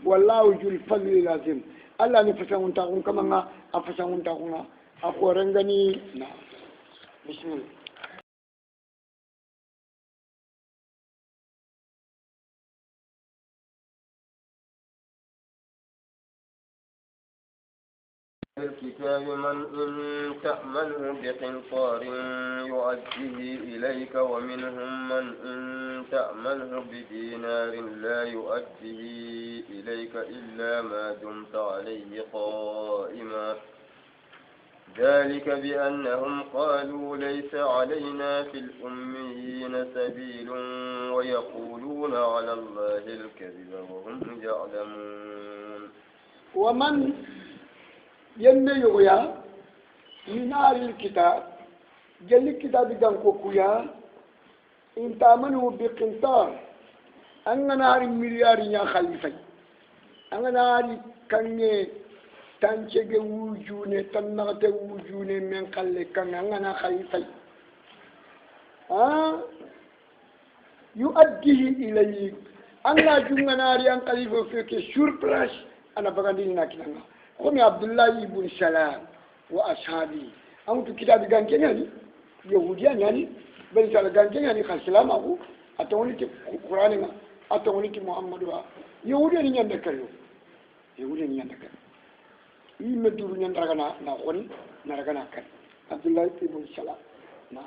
wallahu jul fadli lazim Allah ni fasangun ta kun kama nga afasangun ta kunga akorangani na bismillah
الكتاب من إن تأمنه بقنطار يؤديه إليك ومنهم من إن تأمنه بدينار لا يؤديه إليك إلا ما دمت عليه قائما ذلك بأنهم قالوا ليس علينا في الأميين سبيل ويقولون على الله الكذب وهم يعلمون
ومن ينبغي من أهل الكتاب جل الكتاب جنكوكويا إن تأمنوا بقنطار أننا نهار مليار يا خليفة أننا نهار كني تنشج وجونه تنغت وجونه من خلي كان أننا خليفة يؤديه إليك أنا جمنا نهار أن خليفة فيك سوربلاش أنا بغادينا كنا komi Abdullah ibn Salam wa ashabi amutu kitabu ganke nyani yahudiya nyani bali sala ganke nyani khasalama ko atawoni ti qur'ani ma atawoni ti muhammadu wa yahudiya ni nyanda kayo yahudiya ni nyanda kayo yimme duru nyanda kana na khoni na ragana kan Abdullah ibn Salam na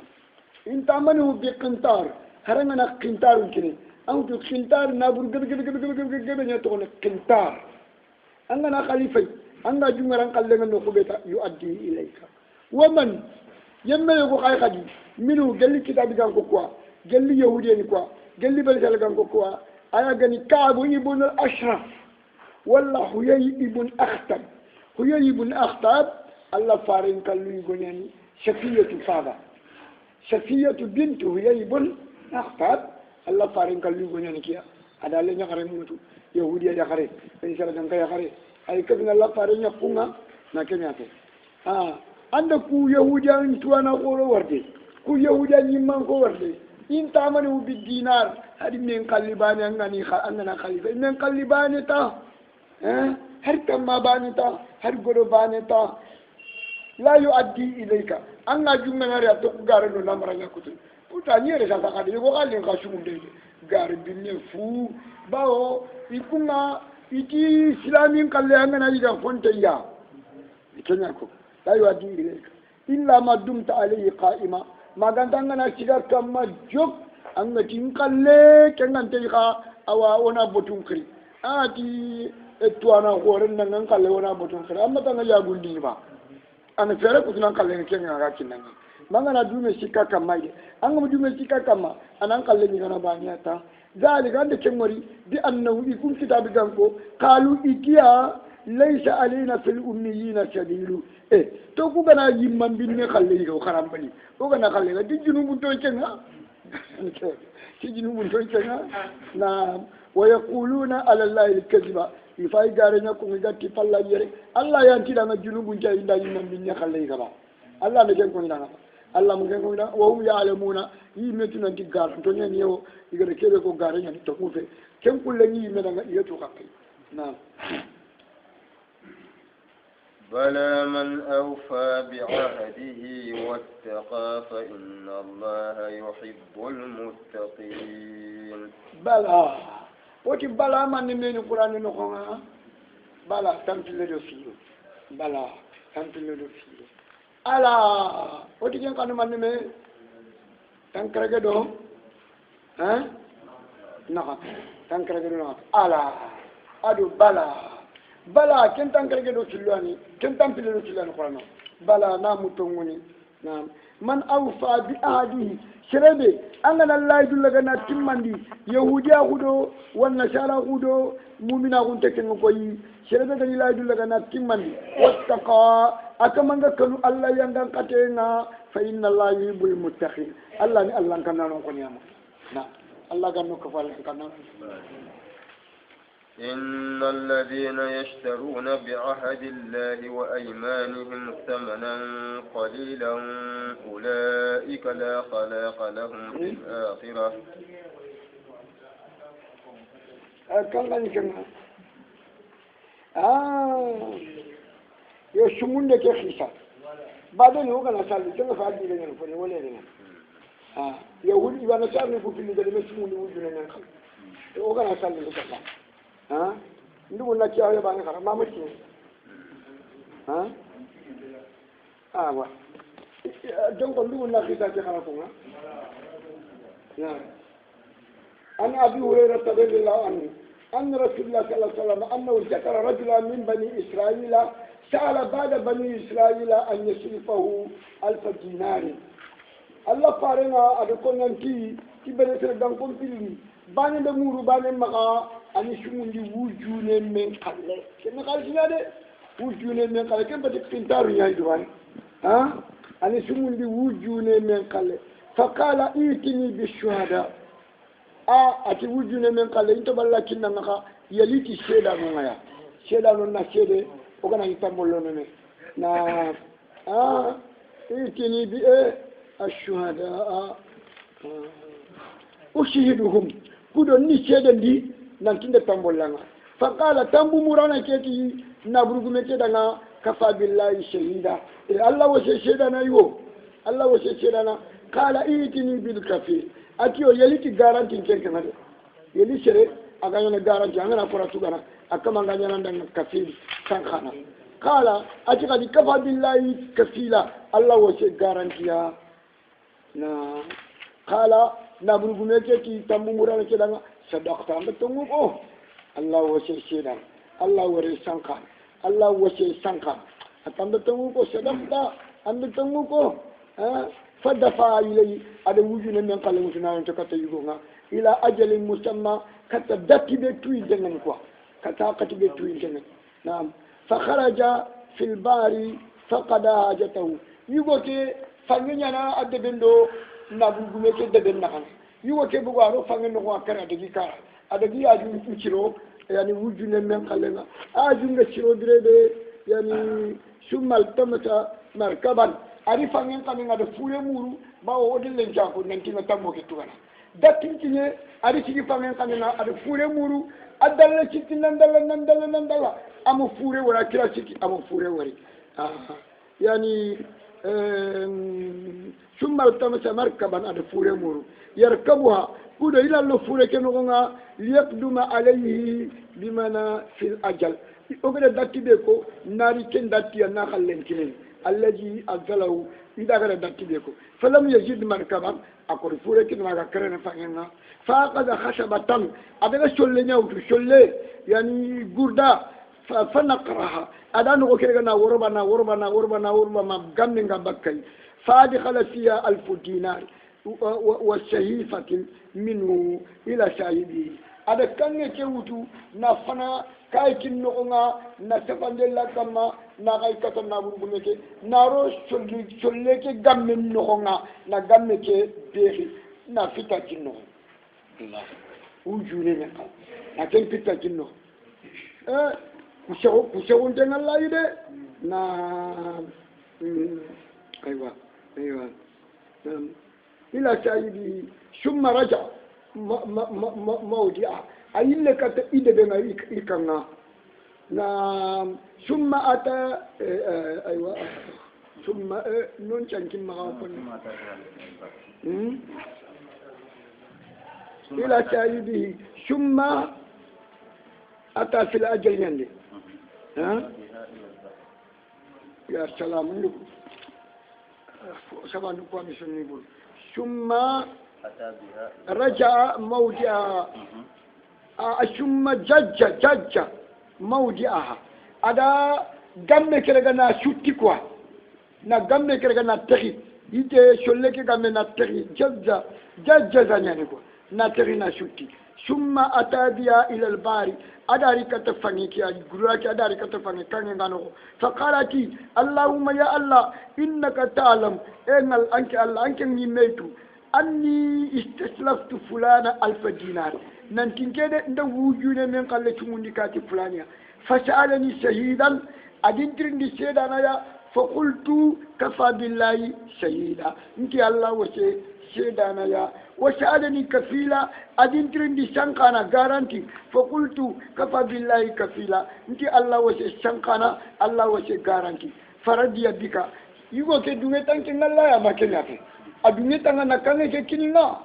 intamanu bi qintar haranga na qintar kini amutu qintar na bur gebe nya to ne qintar angana khalifai anga jungaran kallenga no kubeta yuaddi ilayka waman yemme ko kay khadi minu gelli kitabi gan ko quoi gelli yahudi ni quoi gelli bal sal gan ko quoi aya gani kaabu ibn al-ashraf walla huyay ibn akhtab allah farin kallu gonani shafiyatu fada shafiyatu bint huyay ibn akhtab allah farin kallu gonani kiya ada le nyakare mutu yahudi ya khare bal sal gan kay khare ay ka ngalla pare nyakunga na kenya ke anda ku yahudiyan tuana ko warde ku yahudiyan yimman ko warde in tamani bi dinar hadi men qalibani angani angana khalifa men qalibani ta har tamma bani ta har godo bani ta la yuaddi ilayka anga jumna ngari to gare no namara nyakutu puta nyere sa sakade ko kali ka shumde gare binne fu bawo ikunga iti islamin kalle angana yiga fonte ya kenya ko la yuaddi ilayka illa ma dumta alayhi qa'ima maganda ngana sigar kamma jok anga tin kalle kengante ka awa ona botun kri ati etwana horen nan kalle ona botun kri amma tanga ya gundi ba ana fere ko tunan kalle ke nga kinan mangana dume sikka kamma ide anga mu dume sikka kamma anan kalle ni gana baniya ta zalika ande kemori bi annahu ikun kitabi ganko qalu ikiya laysa alaina fil ummiyina sabilu to ku gana yimman binne kalle ko karambani ko gana kalle ga dijunu mun to kenga dijunu mun to kenga na wa yaquluna ala allahi alkaziba ifai garenya ko ngati falla yere allah yanti da junubun jay inda yimman binne kalle ga ba allah ne ken ko ndana allah mo ken ko ndana wa hum ya'lamuna yimetuna digar to nyen yo igere kebe ko garenya to ko fe ken kulle ni yimena ga yeto kakke na
بلى من أوفى بعهده واتقى فإن الله يحب المتقين
بلى وتي بلى من من القرآن نقول بلى تمثيل الفيل بلى تمثيل الفيل ألا وتي كان كانوا من من تنكرك دوم نعم تنكرك دوم ألا أدو بلى bala kentan karge do tilwani kentan pile do tilwani qur'an bala na mutongoni na man awfa bi ahdihi sirebe angana allah dullaga na timmandi yahudiya hudo wan nasara hudo mu'mina gun teken ko yi sirebe ga allah dullaga na timmandi wattaqa akamanga kanu allah yanga katenga fa inna allah yuhibbul muttaqin allah ni allah kan nanon ko nyama na allah ganno ko fal kan nanon
إن الذين يشترون بعهد الله وأيمانهم ثمنا قليلا أولئك لا خلاق لهم في الآخرة
يشمون لك خيسا بعدين هو كان سالي كما فعل لي لنا فني ولا لنا يقول إذا نسأل في اللي ده مسمون وجودنا نخل هو كان سالي لك ndugu na kiawe bana kara mama ki wa donc ndugu na khita ke kara ko na an abi hurairah radhiyallahu anhu an rasulullah sallallahu alaihi wasallam annahu zakara rajulan min bani israila sa'ala ba'da bani israila an yusrifahu alf dinar allah farena adu konanti tibere se dan kon pilli bani de muru bani maka ani sumundi wujune men kalle ken khalsina de wujune men kalle ken bati pintaru nyaay duwan ani sumundi wujune men kalle faqala itini bishuhada ati wujune men kalle into balla kinna ngaka yaliti sheda no ngaya sheda no na shede o kana itambollo no me na itini bi ashuhada ushihiduhum kudo ni sheda ndi nantinde tambollanga faqala tambu murana keti nabrugume kedanga kafa billahi shahida allah wa shahidana yo allah wa shahidana qala itini bil kafir atiyo yeliti garanti kenkana yeli sere aganya garanti angana kora tugana akama nganya ndanga kafir sankana qala atika di kafa billahi kafila allah wa shahid garanti ya na qala nabrugume keti tambu murana kedanga sadaqta anda tungu ko allah wase shedan allah wari sanka allah wase sanka atanda tungu ko sadaqta anda tungu ko fadafa ilay ada wujuna men kala wujuna to kata yugo ila ajalin musamma kata dati be tuy dengan ko kata kati be tuy dengan naam fa kharaja fil bari faqada hajatahu yugo ke fangenya na adde bendo na bugume ke de ben na yugo ke bugaro fangen no akara de gikara adagi aju uciro yani wujune men khalenga ajunga siro direbe yani sumal tamata markaban ari fangen kaninga de fure muru bawo odin len jako nanti na tambo ke tugana datin tinye ari sigi fangen kaninga ade fure muru adalla citti nandala amu fure wala kira citti amu fure wari yani sumal tamata markaban ade fure muru yarkabuha kudo ila lo fure ke nogonga liyaqduma alayhi bimana fil ajal ogede datti be ko nari ken datti na khallen kinen allazi azalahu ida gara datti be ko falam yajid markaban akor fure ke naga karena fangenga faqada khashabatan adaga sholle nyawtu sholle yani gurda fa naqraha adanu ko kere na worba ma gamme nga bakkay fadi khala fiya alf dinar wa shahifatin minhu ila shahibi ada kange ke wutu na fana kay kin no nga na tafande la kama na kay kata na bu ngeke na ro cholle ke gamme no nga na gamme ke behi na fita kin no Allah ujune ne ka na ken fita kin no kushawu ndenga la yide na aywa ila shahibi summa raja موضع أيلك تيجي بما يكنا ثم أتى أيوة ثم نونشان كم غافن إلى شاهده ثم أتى في الأجل يندي يا سلام عليكم سبحان الله مسلمين ثم رجع موضعها ثم جج موضعها ada gamme kerega na shutti kwa na gamme kerega na teri ite sholle ke gamme na teri jajja zanyani kwa na teri na shutti summa atabiya ila albari adari katafani ki guraki adari katafani kange ngano faqalati allahumma ya allah innaka ta'lam enal anki allah anki ni metu anni istaslaftu fulana alfa dinar nantin kede nda wujune men kalle tumundi kati fulania fasalani shahidan adintirindi sedana ya faqultu kafa billahi shahida nti allah wace sedana ya wasalani kafila adintirindi shankana garanti faqultu kafa billahi kafila nti allah wace shankana allah wace garanti faradiya bika yugo ke dunga tanke ngalla ya makenya fe adunya tanga na kange ke kininga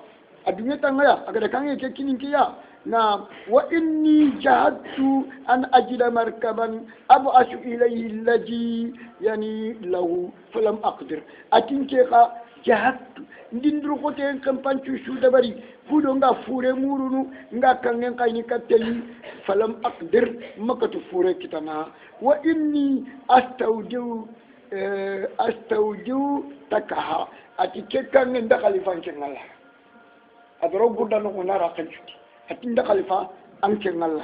adunya tanga ya agada kange ke kininkiya na wa inni jahadtu an ajida markaban ab'ashu ilayhi alladhi yani lahu falam aqdir atinke ka jahadtu ndindru ko te kampanchu shu dabari kudo nga fure murunu nga kange kayni kateli falam aqdir makatu fure kitana wa inni astawdiu takaha ati kekkan nda khalifa ngalla adro gudda no nara kanchuti ati nda khalifa anke ngalla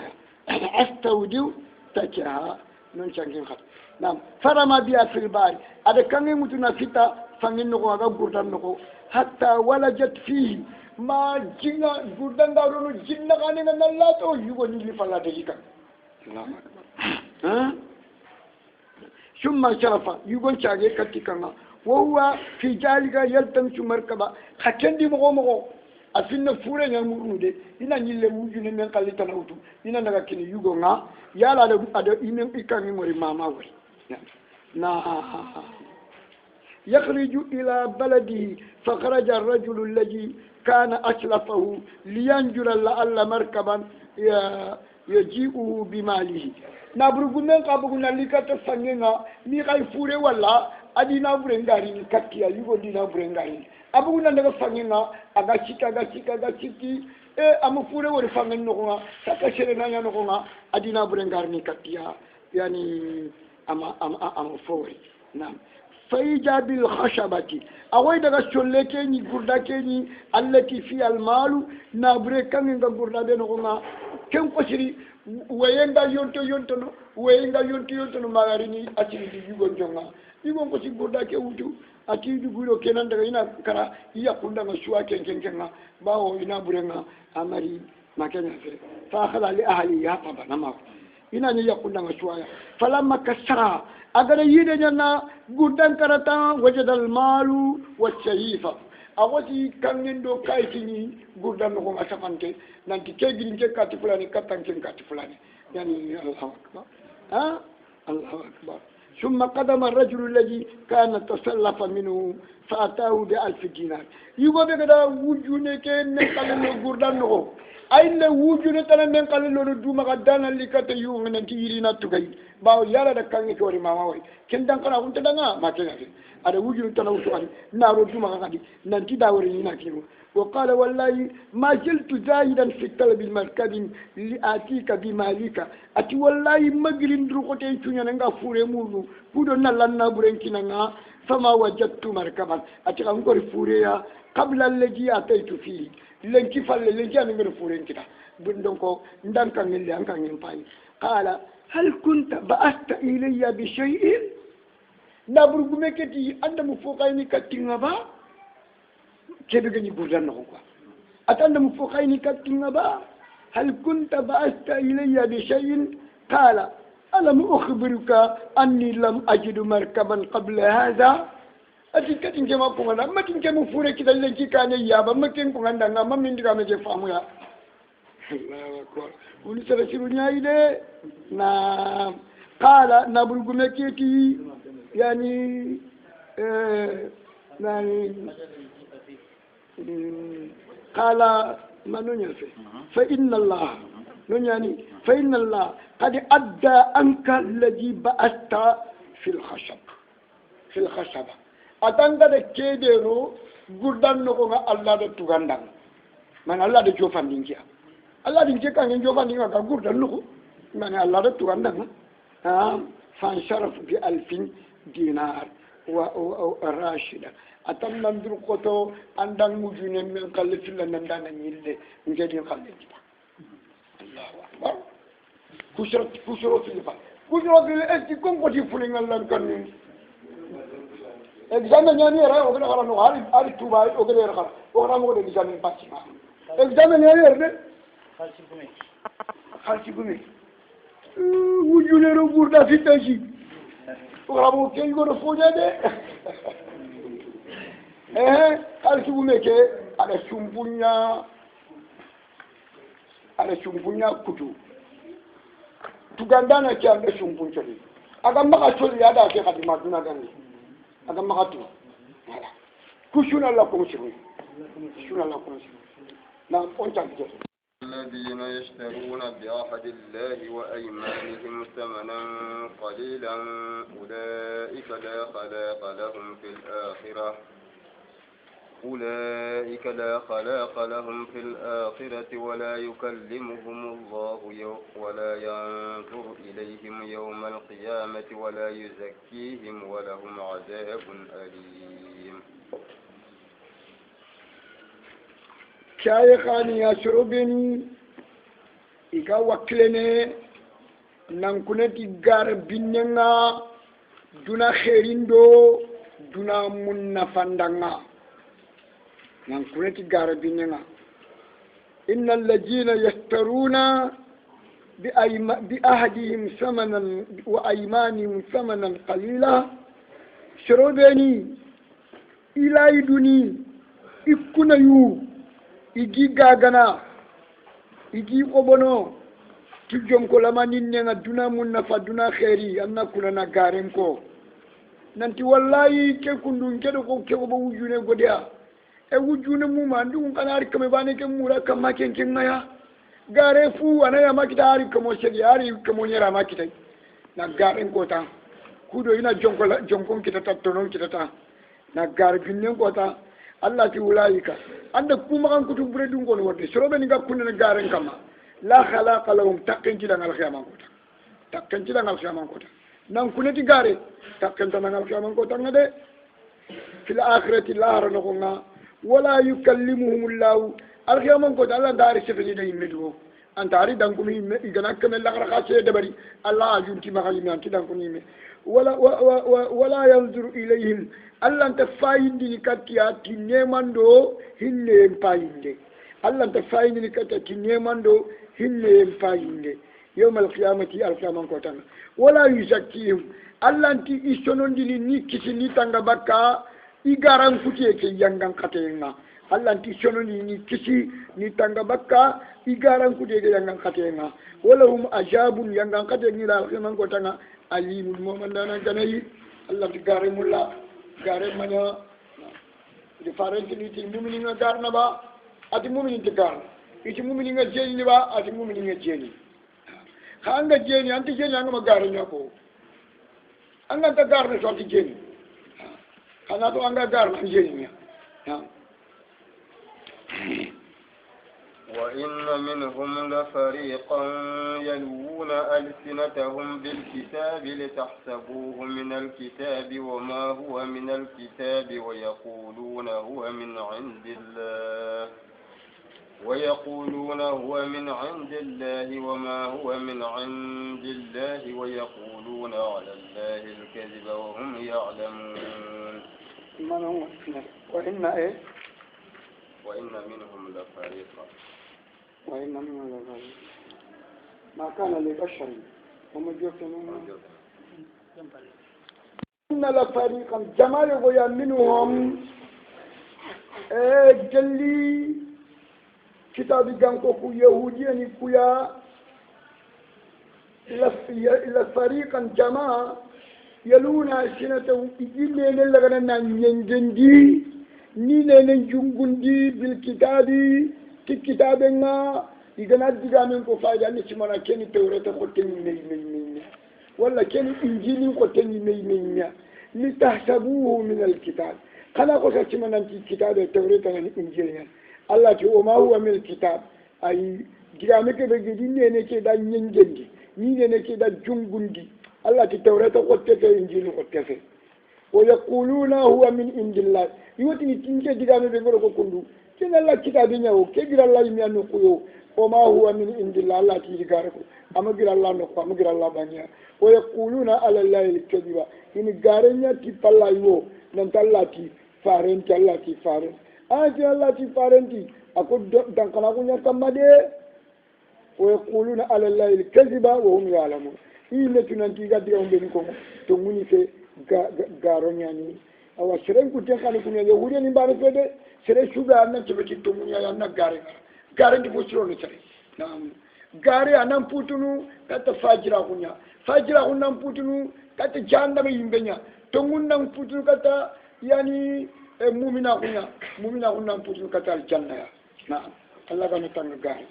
astawdiu takaha non changin khat nam farama biya fil bari ada kange mutuna fita fangin no ga gurdan no hatta walajat fihi ma jinga gurdan da no jinna kane ngalla to yugo ni li fala de jikan Allahu akbar ثم شرف يقول شاقي كتكنا وهو في ذلك يلتمس مركبا خكندي مغو أفين فورا يمرون دي إنا نيلي وجون من قال تناوتو إنا نغاكيني يقول نا يالا ada إمام إكامي مري ماما وري نا يخرج إلى بلده فخرج الرجل الذي كان أسلفه لينجر لعل مركبا يجيئه بماله nabrugumen kabuguna likata sangenga mi kay fure wala adina burengari ni kakia yugo dina burengari abuguna ndaga sangenga aga chiki amu fure wori fangen no nga saka shere nanya no nga adina burengari ni kakia yani ama fori nam فإيجا بالخشبة أوي دغا شولكي ني غرداكي ني التي في المال نابري كان نغا غردا بينغا كم قشري وينغا يونتو وينغا يونتو ماغاريني اتي دي يوغو جونغا يوغو ko ci غرداكي wutu ati du guro kenan daga ina kara iya kunda ga shuwa kenkenga bawo ina burenga amari ما كان يفرق فأخذ لأهلها طبعا ما ina ni yakunda ngashwaya falamma kasara agara yide nyana gudan karata wajada almalu wachayifa awati kangendo kaitini gudan ko ngasafante nanti kegin ke kati fulani katanke kati fulani yani Allahu akbar ha Allahu akbar ثم قدم الرجل الذي كان تسلف منه فأتاه ب1000 دينار يقول بكذا وجونك نقل الغردان نو أين وجونك تنا نقل الدوم قدانا لكتة يوم نتيرينا تغي باو يالا دكاني كوري ماما كندان كنا كنت دعنا ما كنا ada wujud tanau suari naro cuma kaki nanti dawari ini nak kiro وقال والله ما زلت زاهدا في طلب المركب لآتيك بمالك أتي والله مجرين دروقتين تونيا نعا فوري مولو كودو نالنا برينكينا فما وجدت مركبا أتي أنكر فوريا قبل الذي أتيت فيه لنكي فال لنكي أنا من فورين كده بندونكو ندان كان اللي أنكان ينفعي قال هل كنت بأست إلي بشيء نابرغمكتي أنت مفوقيني كتنغبا كيف يجي بوزان نقول أتنا مفوقيني كتنغبا هل كنت بأست إلي بشيء قال ألم أخبرك أني لم أجد مركبا قبل هذا أتكلم كما كنا ما كنا مفورك كذا اللي كان يابا ما كنا كنا ما من دكان جفامو يا الله أكبر ونسأل سيرونيا إلى نعم قال نابرغمكتي يعني قال ما ننفع فإن الله نني فإن الله قد أدى أنك الذي بأست في الخشب أتانك كيدرو غردان نكونا الله تغندان من الله جوفان دينجا الله دينجا كان جوفان دينجا كان غردان نكو من الله تغندان فانشرف ب1000 دينار وراشدا أتم نندر قطو عندن مجنون من قلة لندن نيلة نجدي قلة الله أكبر كسرت في الفا كسرت في الأسد كم قدي فلين الله كنن examen يعني رأي وكذا خلاص نقول توباي وكذا خلاص وكذا مقول examen باسي ما examen يعني رأي خالتي بمي وجونا ربورنا في تاجي وكذا مقول كي يقول فوجا ده خالتي بمي كي على shumbunya kutu tugandana ki ande shumbun choli aga maka choli ada ke kadima duna gani aga maka tu kushuna la komishiru kushuna la komishiru na onta ke
الذين يشترون بعهد الله وأيمانهم ثمنا قليلا أولئك لا خلاق لهم في الآخرة أولئك لا خلاق لهم في الآخرة ولا يكلمهم الله ولا ينظر إليهم يوم القيامة ولا يزكيهم ولهم عذاب أليم
شايخاني يشربني إيكا وكلني نانكونتي غار بيننا دونا خيريندو دونا منافندنا نانكونتي غار بيننا إن الذين يشترون بأهدهم ثمنا وأيمانهم ثمنا قليلا شربني إلى يدني إكنا يو igi gagana igi obono tujom ko lamani nenga duna munna fa duna khairi anna kulana garen ko nanti wallahi ke kundun ke ko ke ko wujune godia e wujune mu ma ndun kanari kame bane ke mura kama ken ngaya gare fu anaya makita ari kamo shedi ari kamo nyera makita na garen ko ta kudo ina jonkon kita tattonon kita ta na gar binne ko ta Allah ti ulaika anda kuma kan kutu bure dun ko wonde sorobe ni gakunne garen kama la khalaqa lahum takkan ci dangal khiyamam ko takkan ci dangal khiyamam ko nan kuneti gare takkan dangal khiyamam ko tanga de fil akhirati la harana wala yukallimuhum Allah al khiyamam ko Allah dari sefeli de medu antari dan ko mi igana kamel la khase de bari Allah ajunti ma khali mi anti dan ko ni me wala yanzuru ilayhim Allah ta fayindi ni katiya tinne mando hinne payinde Allah ta fayini kata kinyemando hinne fayinde yawmal qiyamati alqiyaman kotanga wala yuzakkihim Allah ti isonondini ni kisi ni tanga bakka igaran kutiye ke yangan katenga Allah ti sononi ni kisi ni tanga bakka igaran kutiye ke yangan katenga wala hum ajabun yangan katenga la alqiyaman kotanga alimul momandana janayi Allah ti gare mulla gare manya di farenti ni ti mumini nga garna ba ati mumini ti gar iti mumini nga jeni ba ati mumini nga jeni khanga jeni anti jeni anga magare nyako anga ta garna so ati jeni kana to anga garna jeni ya
وإن منهم لفريقا يلوون ألسنتهم بالكتاب لتحسبوه من الكتاب وما هو من الكتاب ويقولون هو من عند الله وما هو من عند الله ويقولون على الله الكذب وهم يعلمون وإن منهم لفريقا
ما كان لبشر إن لفريقا جمال ويا منهم جلي كتاب جانكو يهوديا كويا إلى فريقا جماعة يلون ألسنتهم إجلين لغنا ننجندي نينين جنجندي بالكتاب كتابنا إذا نجد منكم فايدة نسمعنا كني توراة قتني مي ولا كني إنجيل قتني مي لتحسبوه من الكتاب خلا قصة سمعنا كتاب التوراة والإنجيل الله جو ما هو من الكتاب أي جرامك بجدين نينك دا نينجندي نينك دا جنجندي الله التوراة قتني إنجيل قتني ويقولون هو من عند الله يوتي تنجي جرامك بجدين كندو كنا الله كتابنا وكبر الله يمينه قيو وما هو من عند الله الله تيجارك أما غير الله نقطة أما غير الله بنيا ويقولون على الله الكذب إن غارنيا تبلا يو ننت الله تي فارن الله تي فارن الله تي فارن تي أكو دانكنا كونيا كمادة ويقولون على الله الكذب وهم يعلمون إن تنتي غاديهم بينكم تموني في غارنيا ني أو شرين كتير كانوا كونيا يهودي نبارك فده sere suga anna tibeti tumunya anna gare ndi fosiro ni sere nam gare anan putunu kata fajira kunya putunu kata janda be yimbenya tongun nan putunu kata yani mu'mina kunya putunu kata aljanna ya nam Allah ga mutanga gare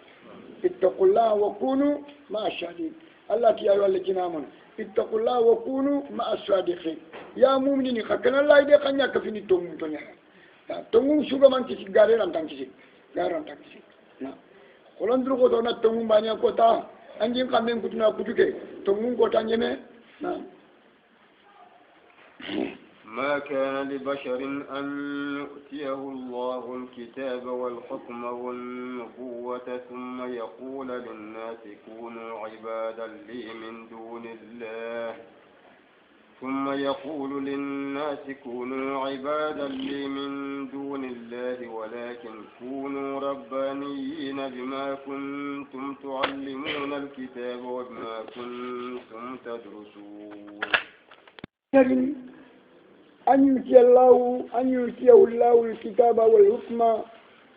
ittaqullaha wa kunu ma shadid Allah ti ayu alladina amanu ittaqullaha wa kunu ma as-sadiqin ya mu'minini khakana Allah ide kanya kafini tongun tonya tongun suga man kisi gare ran tan kisi na kolon dru ko dona tongun banya ko ta anjin kamen kutuna kutuke tongun ko tan yeme na
ما كان لبشر أن يؤتيه الله الكتاب والحكم والنبوة ثم يقول للناس كونوا عبادا لي من دون الله ولكن كونوا ربانيين بما كنتم تعلمون الكتاب وبما كنتم تدرسون. أن يؤتيه الله الكتاب والحكم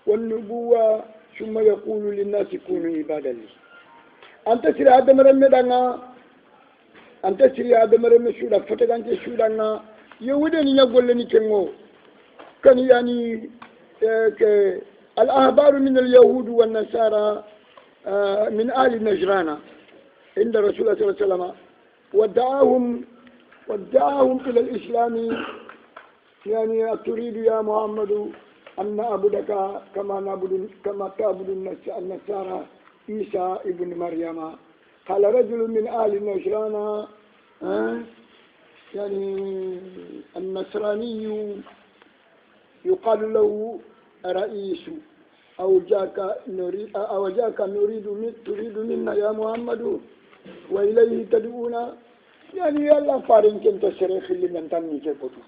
والنبوة ثم يقول للناس كونوا عبادا لي. أنت سير آدم رمضان أنت سري هذا مرة مشهورة فتاة أنت شهورنا يهودني يقول لني كنو كان يعني الأحبار من اليهود والنصارى من آل نجران عند رسول الله صلى الله عليه وسلم ودعاهم إلى الإسلام يعني تريد يا محمد أن نعبدك كما تعبد النصارى عيسى ابن مريم. قال رجل من آل نجران يعني النصراني يقال له رئيس أو جاك تريد منا يا محمد وإليه تدعونا يعني الله فارن كنت سرخ اللي من تاني كبتو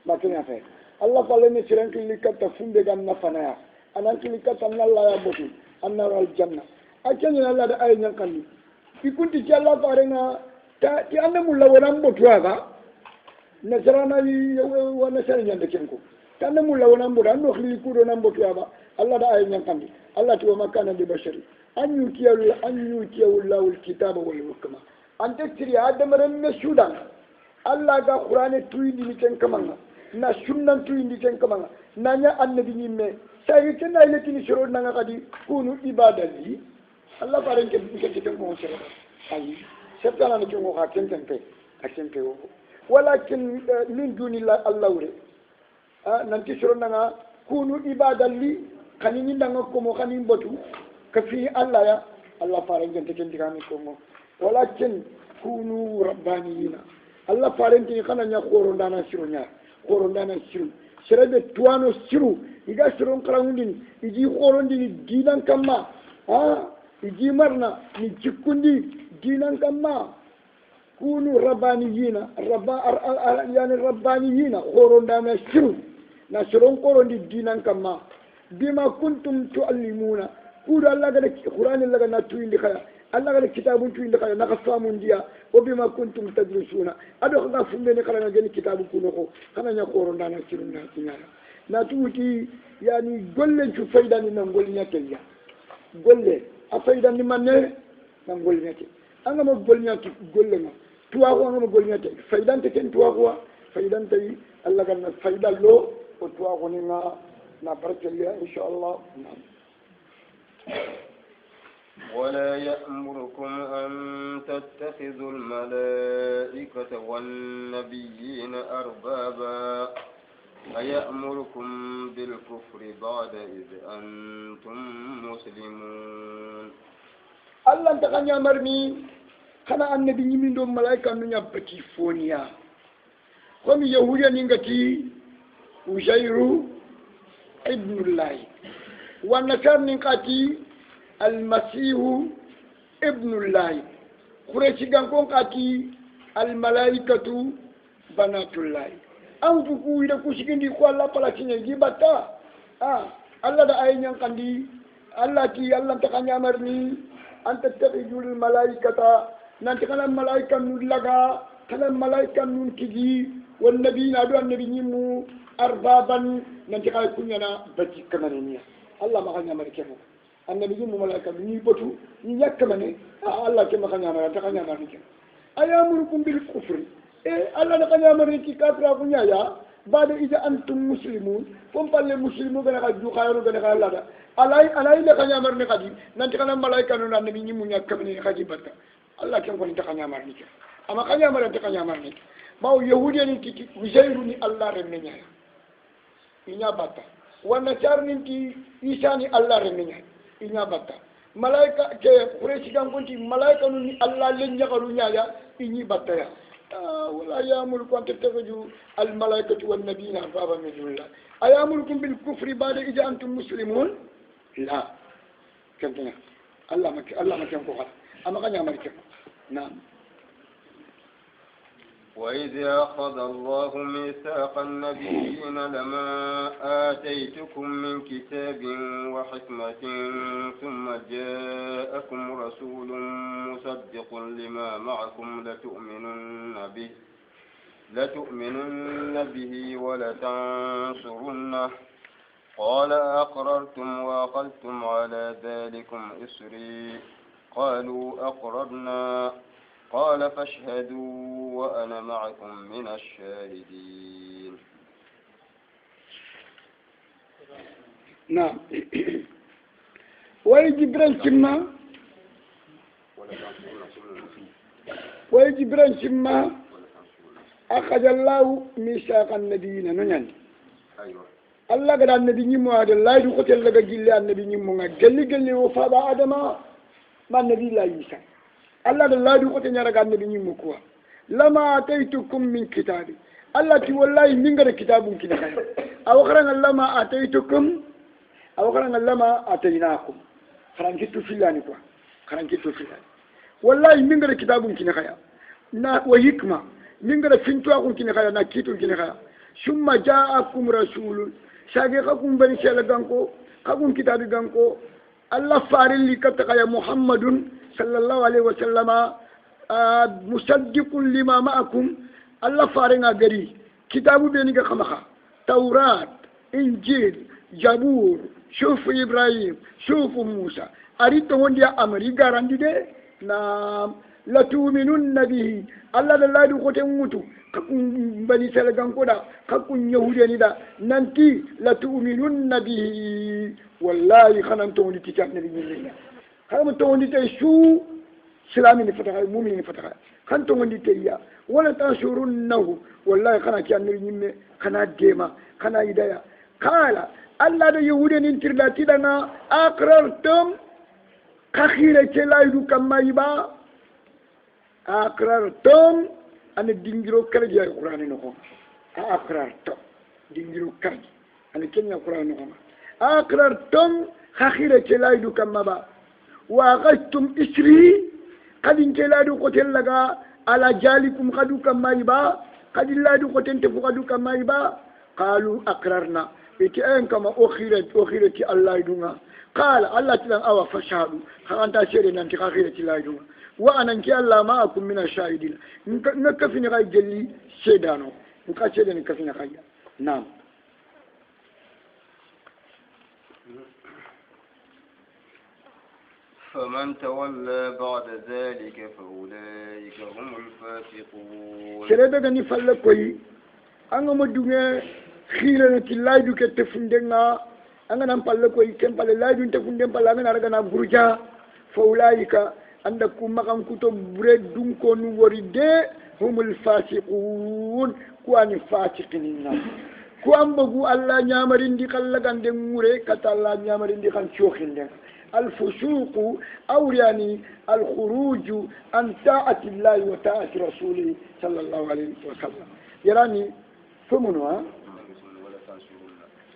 ما كنا فيه الله فارن سرخ اللي كتفون بجان نفنايا anan kini katan Allah ya botu annar aljanna akenya Allah da ayin yankani ikunti ci Allah farenga ta ti anna mulla wonam botu aga nasarana yi wa nasara nyande kenko tanna mulla wonam botu anno khili kudo nam botu aga Allah da ayin yankani Allah ti wa makana bi bashari an yutiya lawul kitaba wal hukma an tattiri adamaran na sudan Allah ga qur'ane tuyindi ni ken kamanga na sunnan tuyindi ken kamanga nanya annabi nyimme sai ken na ilati ni shuru nanga kadi kunu ibadali Allah faran ke ke ken ko shuru ayi sebtana ni ko ha ken ken pe aken pe walakin min dunillah Allah wure nanti shuru nanga kunu ibadali kanini nanga ko mo kanin botu kafi Allah ya Allah faran ke ken digami ko mo walakin kunu rabbaniyina Allah faran ke kana nya khoro ndana shiru nya khoro ndana shiru sirabe tuano shiru iga shiru karangundin iji khoro ndini dinan kamma iji marna ni jikundi dinan kamma kunu rabbaniyina yani rabbaniyina khoro ndana shiru na shiru khoro ndi dinan kamma bima kuntum tuallimuna kudu Allah ga Qur'anin laga na tuindi khaya Allah ga kitabun tuindi khaya na qasamun dia o bima kuntum tadrusuna ado ga fumbe ne kala ngeni kitabu kuno ko kana nya ko ronda na cirunda tinyara na tuuti yani golle cu fayda ni nan golli nyate ya golle a fayda ni manne nan golli nyate anga mo golli nyate golle ma tuwa ko anga mo golli nyate faydan te ken tuwa ko faydan tay Allah ga na fayda lo o tuwa ko ni na barkeliya inshallah
ولا يأمركم أن تتخذوا الملائكة والنبيين أربابا أيأمركم بالكفر بعد إذ أنتم مسلمون
الله أنت كان يأمرني كنا النبي من دون ملائكة من يبكي فونيا هم يهوديا نينغتي وزير ابن الله والنصارى نينغتي المسيح ابن الله قريشي غانكون قاتي الملائكة بنات الله أو تقول إذا كوشكندي قوالا بلاشيني جيبتا الله دا أين ينقندي الله تي الله تكاني أمرني أن تتخذوا الملائكة نانتكال الملائكة نولغا كلا الملائكة نونكجي والنبي نادو النبي نيمو أربابا نانتكال كنينا بجي كمانينيا الله ما كان يأمر كيفو النبي نيمو ملائكة نيبوتو نيكماني الله كما كان يأمر تكاني أمرني كيفو أيامركم بالكفر الله نكان يأمرني كي كافر أكونيا يا بعد إذا أنتم مسلمون فم بالله مسلمون بنا كجو خيرو بنا كالله دا alay le kanya marne kadi nanti kana malaika no nan mi nyimu nyak kamne kadi barka Allah ken ko ni kanya marni ke ama kanya marne kanya marni bawo yahudi ni tiki uzairu ni Allah remme nya inya batta wana charni ti isa ni Allah remme nya inya batta malaika ke quraish kan ko ti malaika no ni Allah le nyakaru nya ya inyi batta ya ولا يأمركم أن تتخذوا الملائكة والنبيين أربابا من دون الله أيأمركم بالكفر بعد إذا أنتم مسلمون لا كنتنا الله ما كان كفر أما كان يعمل كفر نعم
وإذ أخذ الله ميثاق النبيين لما آتيتكم من كتاب وحكمة ثم جاءكم رسول مصدق لما معكم لتؤمنن به ولتنصرنه قال أقررتم وأخذتم على ذلكم إصري قالوا أقررنا قال فاشهدوا وأنا معكم من الشاهدين
نعم ويجبرن شما أخذ الله ميثاق النبيين ننين الله قال النبي نيمو هذا لا يقتل لك جل النبي نيمو قال وفاض آدم ما النبي لا يسا الله لا يقتل لك النبي نيمو كوا لما أتيتكم من كتابي الله تي والله من غير كتاب كده أو خرنا لما أتيتكم أو خرنا لما أتيناكم خرنا كتو فلاني كوا خرنا كتو فلاني والله من غير كتاب كده نا وحكمة من غير فنتوا كده نا كتو كده ثم جاءكم رسول شاقيقكم بني شلقانكو kagun kitabi ganko Allah farilli kataka ya Muhammadun sallallahu alaihi wasallama musaddiqun lima ma'akum Allah faringa gari kitabu be ni ga khamaha taurat injil jabur shuf ibrahim shuf musa arito wondia amari garandi de na la tu'minunna bihi Allah da ladu ko ten mutu kakun bani salagan koda kakun yahudiya ni da nanti la tu'minunna bihi wallahi khanan to woni tikat ne ni xam to woni tay su islami ni fataka mu'mini ni fataka kan to woni tay ya wala tansurunnahu wallahi khana ki annabi nyimme khana dema khana hidaya kala Allah da yahudiya ni tirda tidana aqrartum kakhire ke laydu kamayiba aqrartum ana dingiro karji ay qur'ani no ko aqrartum dingiro karji ana kenya qur'ani no ko aqrartum khakhira kelaydu kamaba wa ghastum isri kadin kelaydu ko tellaga ala jalikum khadu kamayba kadin ladu ko tente fu khadu kamayba qalu aqrarna iti en kama okhirati allah dunga qala allah tilan awa fashadu khanta shere nanti khakhirati laydunga wa ananki allah ma'akum min ash-shahidin nakafini gay jelli sedano nka sedani kafini gay nam
فمن تولى بعد ذلك فأولئك هم الفاسقون
سرeda gani falle koy anga modunge khilana tillaydu ke tefundenga anga nan palle koy kem palle laydu tefunden palle anga naraga na burja faulaika anda kuma kan kuto bure dun ko nu wori de humul fasiqun ko ani fasiqinina ko ambagu alla nyamarindi kallagande mure kata alla nyamarindi kan chokhinden الفسوق أو يعني الخروج عن طاعة الله وطاعة رسوله صلى الله عليه وسلم يراني فمنها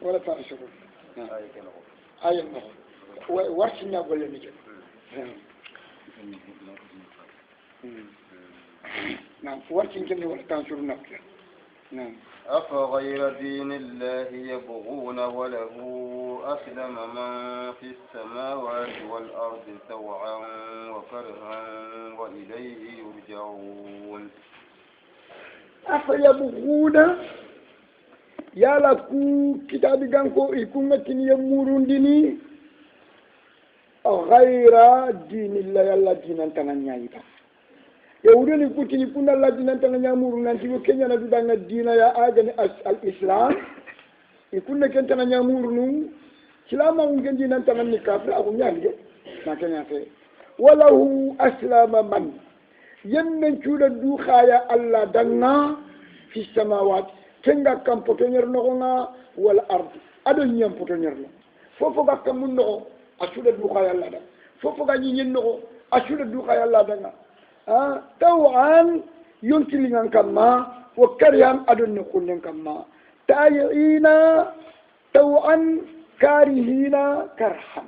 ولا تنصرون آية النهر ورسنا ولا نجد نعم ورسنا كني ولا تنصرون نعم
أفغير دين الله يبغون وله أسلم من في السماوات والأرض طوعا وكرها وإليه يرجعون
أفيبغون يا لكو كتاب جانكو يكون متن يمورون ديني غير دين الله يلا دين أنت نيايبا يقولون يكوتني كنا الله دين أنت نيامورون أنت وكينيا نبدأ الدين يا آجن الإسلام يكون كنت نيامورون سلام ممكن دين أنت من كافر أو نيالي ما كان يفعل وله أسلام من يمن شود الدوخايا الله دنا في السماوات كنغا كم بوتنير نغنا والأرض أدن يم بوتنير نغ فوفوغا كم نغ أشود الدوخايا الله دنا فوفوغا نين نغ أشود الدوخايا الله دنا توعا ينتلين كما وكريان أدن نقولن كما تايعين توعا كارهين كرها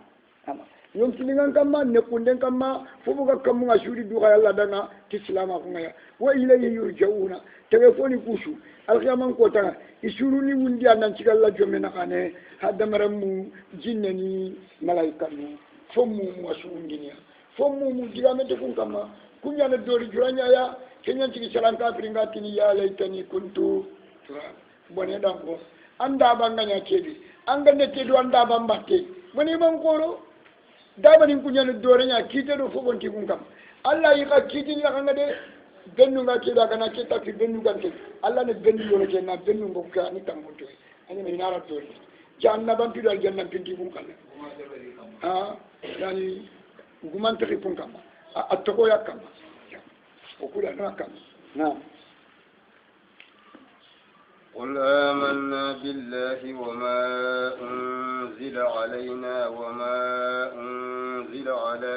ينتلين كما نقولن كما فوفوغا كم أشود الدوخايا الله دنا تسلام أخويا وإليه يرجعون تلفوني كوشو الخيام كوتا يسوروني وندي أن نشكل الله جمعنا كانه هذا مرمو جنني ملايكة فمو مسؤول دنيا فمو مجرم تكون كما كنيا ندوري جوانيا يا كنيا تيجي سلام كافرين كاتني يا ليتني كنتو بني دامكو anda banganya kedi anga netedo anda bambate bani bankoro dabani kunya ndore nya kitedo fogonti kunkam Allah yi ka kiti ni kanga de bennu nga keda kana kita fi bennu gante Allah ne bennu yoro kenna bennu ngokka ni tamuto ani me nara tori janna ban pidal janna pinti kunkam yani guman tari kunkam atoko yakam okula nakam na
قل آمنا بالله وما أنزل علينا وما أنزل على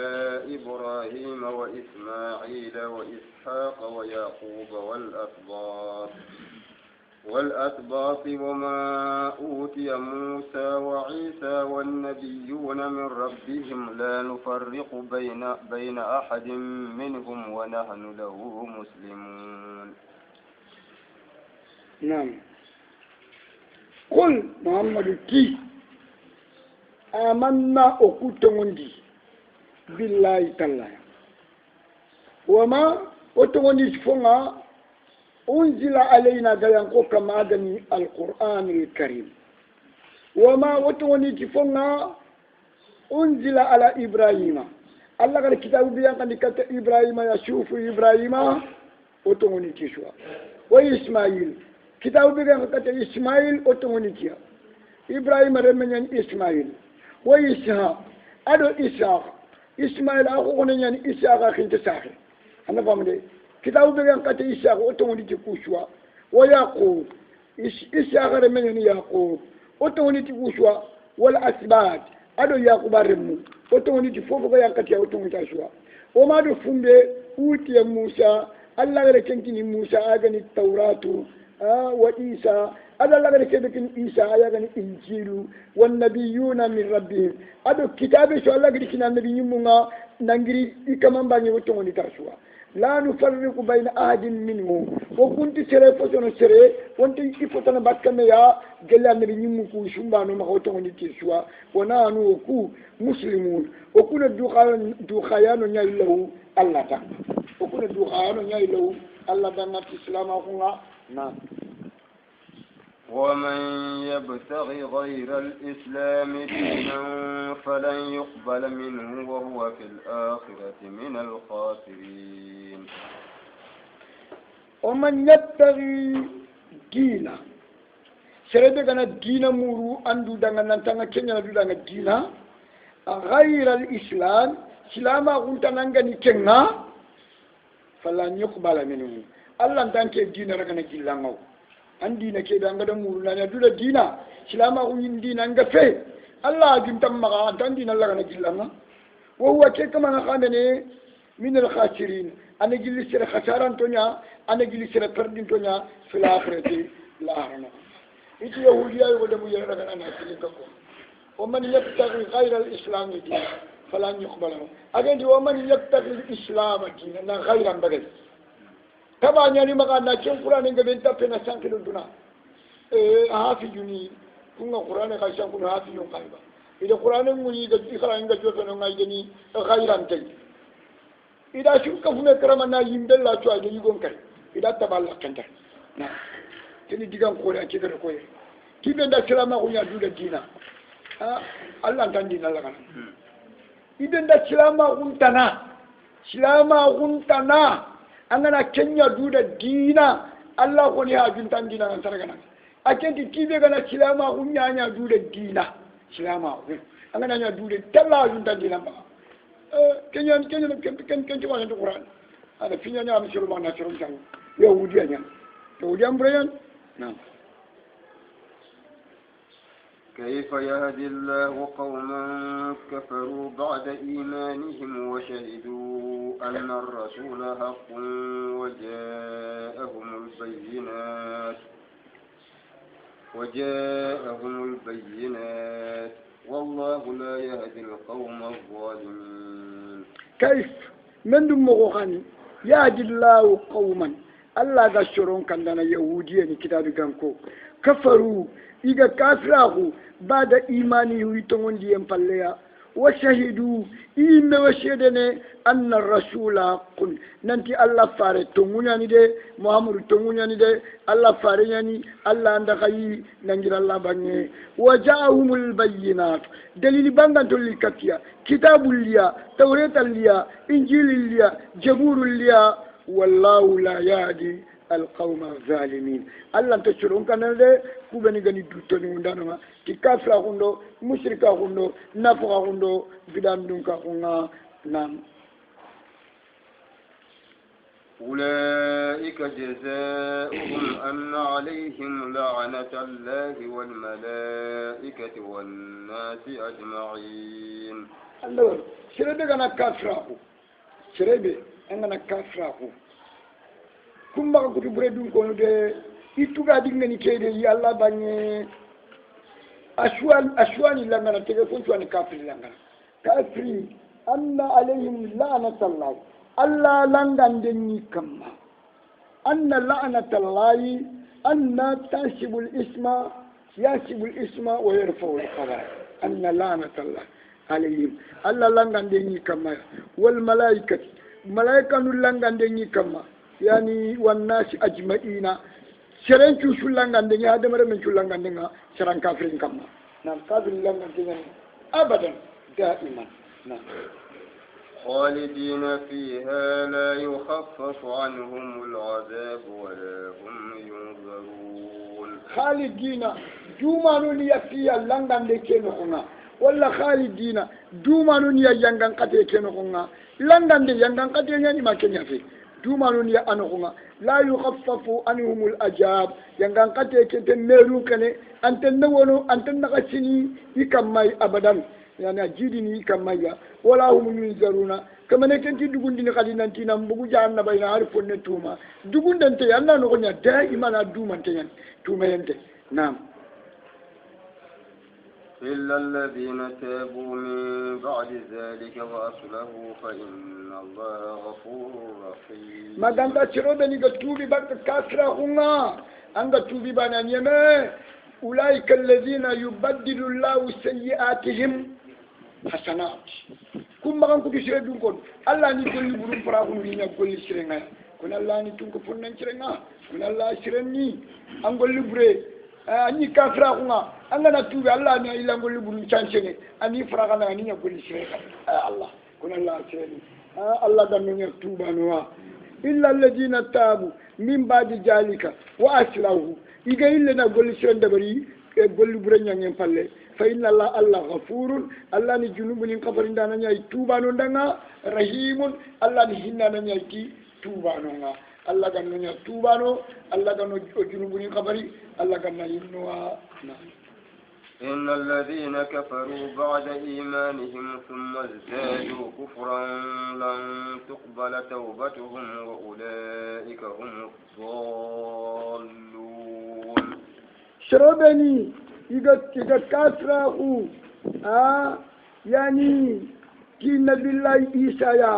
إبراهيم وإسماعيل وإسحاق ويعقوب والأسباط وما أوتي موسى وعيسى والنبيون من ربهم لا نفرق بين أحد منهم ونحن له مسلمون.
نعم قل محمد كي amanna okutongondi billahi ta'ala wama otongondi fonga unzila alaina gayanko kama adani alquran alkarim wama otongondi fonga unzila ala ibrahima Allah kada kitabu biyan kan dikata ibrahima ya shufu ibrahima otongondi tishwa wa ismail kitabu biyan kan kata ismail otongondi tiya ibrahima remenyan ismail wa ishaq ado ishaq ismail ako kono nyan ishaq akhinte sakhe ana famde kitabu biyan kata ishaq otongondi tikushwa wa yaqub ishaq remenyan yaqub otongondi tikushwa wal asbat ado yakuba remu otongondi ti fofo ga yankati otongondi tashwa o ma do fumbe utiya musa allah gare kenkini musa agani tauratu wa isa ada allah gare kebekin isa ayagani injilu wan nabiyuna min rabbihim ado kitabe so allah gari kina nabi nyumunga nangiri ikamambangi otongondi tashwa la nufarriqu bayna ahadin minhum wa kunti sere fotono sere wonti ifotana bakkame ya gella nabi nyimu ku shumbano ma otongondi tishwa wana anu ku muslimun okuna du khayano nyailahu allah ta okuna du khayano nyailahu allah danna islama kunga na
ومن يبتغي غير الإسلام دينا فلن يقبل منه وهو في الآخرة من الخاسرين
ومن يبتغي دينا سرده كان دينا مورو أندو دانا نانتانا كنيا ندو دانا دينا غير الإسلام سلاما غنتا نانغاني كنغا فلن يقبل منه الله نتانكي دينا ركنا جيلانغو andi na ke danga da muru na dula dina silama ko yin dina nga fe Allah jum tam ma tan dina la na jillanga wa huwa ke kama na khamene min al khasirin ana jilli sira khasaran tonya ana jilli sira perdin tonya fil akhirati la arana iti yahudiya yo da mu yara daga na cikin kako wa man yabtaghi ghayra al islam dinan falan yuqbalu agandi wa man yabtaghi al islam dinan ghayran bagai kaba nyani maka na chen qur'an nga benta pena sankilo duna hafi juni kunga qur'an ka shankulu hafi yon kaiba ida qur'an nguni ga ikra nga joto no ngai gani khairan tay ida shuka fume karama na yimbella to ade yugon kai ida taballa kanta na tini digan ko ya kida ko kibe nda salama ko ya duda dina Allah tan dina la kana ibe nda salama huntana angana kenya duda dina Allah ko ni hajun tan dina nan saragana akenti kibe gana silama hunyanya duda dina silama angana nya duda talla hajun tan dina ba kenya ken wala do Qur'an ada finya nya am siruma na sirum sang yahudiya nya yahudiya ambrayan na
كيف يهدي الله قوما كفروا بعد إيمانهم وشهدوا أن الرسول حق وجاءهم البينات والله لا يهدي القوم الظالمين.
كيف من دم مغاني يهدي الله قوما الله غشرون كان لنا يهوديا كتاب كانكو كفروا إذا كافروا بعد إيمانه يتمون ديهم فليا وشهدوا إما وشهدنا أن الرسول قل ننتي الله فارد تمونياني دي محمد تمونياني دي الله فارياني الله عندخي ننجل الله بني وجاءهم البينات دليل بانغان تولي كتيا كتاب الليا توراة الليا إنجيل الليا جبور الليا والله لا يهدي القوم الظالمين الله تشرون كان ده كوبني غني دوتوني وندانا كي كافرا خوندو مشركا خوندو نافقا خوندو بدان دونكا خونا نام
أولئك جزاؤهم أن عليهم لعنة الله والملائكة والناس أجمعين.
الله شربي غنا كافرا شربي أنا كافرا kumba ko bredun ko de ituga dingani kede yalla banye ashwani langana tege funchwani kafiri langana kafiri anna alayhim la'natullah alla langande ni kamma anna la'natullahi anna tasibul isma yasibul isma wa yarfa'u al-khabar anna la'natallah alayhim alla langande ni kama wal malaikati malaikanu langande ni kama yani wan nasi ajma'ina seren cu langande ni adamare men cu langande nga seran kafirin kama nam kafirin langande ni abadan daiman nam
خالدين فيها لا يخفف عنهم العذاب ولا هم ينظرون
خالدين دومانو ليفيا لانغان دي كينونا ولا خالدين دومانو نيا يانغان قاتي كينونا لانغان دي يانغان قاتي ني ما كينيا في دومانو نيا انونا لا يخفف عنهم العذاب يانغان قاتي كيتنيرو كني انت نونو انت نغسني يكماي ابدا يعني أجيدني كما يا ولا هم ينزلون كما نكنتي دغون دي خالي نانتي نام بوجو جان باينا عارفون توما دغون دنت يانا نغنيا دائما دوما تيان توما ينت نعم
إلا الذين تابوا من بعد ذلك وأصلحوا فإن الله غفور رحيم
ما دانتا تشرودني غتوبي باك كاسرا هنا انغا توبي بانا نيمه أولئك الذين يبدل الله سيئاتهم حسنات كم ما كنت تشردون كون الله نقول لبرون فراغون لنا قول لشرنا كون الله نتونك فنن شرنا كون الله شرني أنقول لبره أني كافراغنا أنا نتوب الله نيا إلا نقول لبرون شانشني أني فراغنا أني نقول لشرنا الله كون الله شرني الله دمنا يتوب أنوا إلا الذين تابوا من بعد ذلك وأصلحوا إذا إلا نقول لشرنا دبري قول لبرون ينين فله فإن الله غفور الله نجنوب نكفر دانا نيا توبانو دانا رحيم الله نهنا نيا توبانو الله كان نيا توبانو الله كان جنوب نكفر الله كان ينوا
إن الذين كفروا بعد إيمانهم ثم ازدادوا كفرا لن تقبل توبتهم وأولئك هم الضالون
شربني إذا كاسره يعني كي نبي الله إيسا يا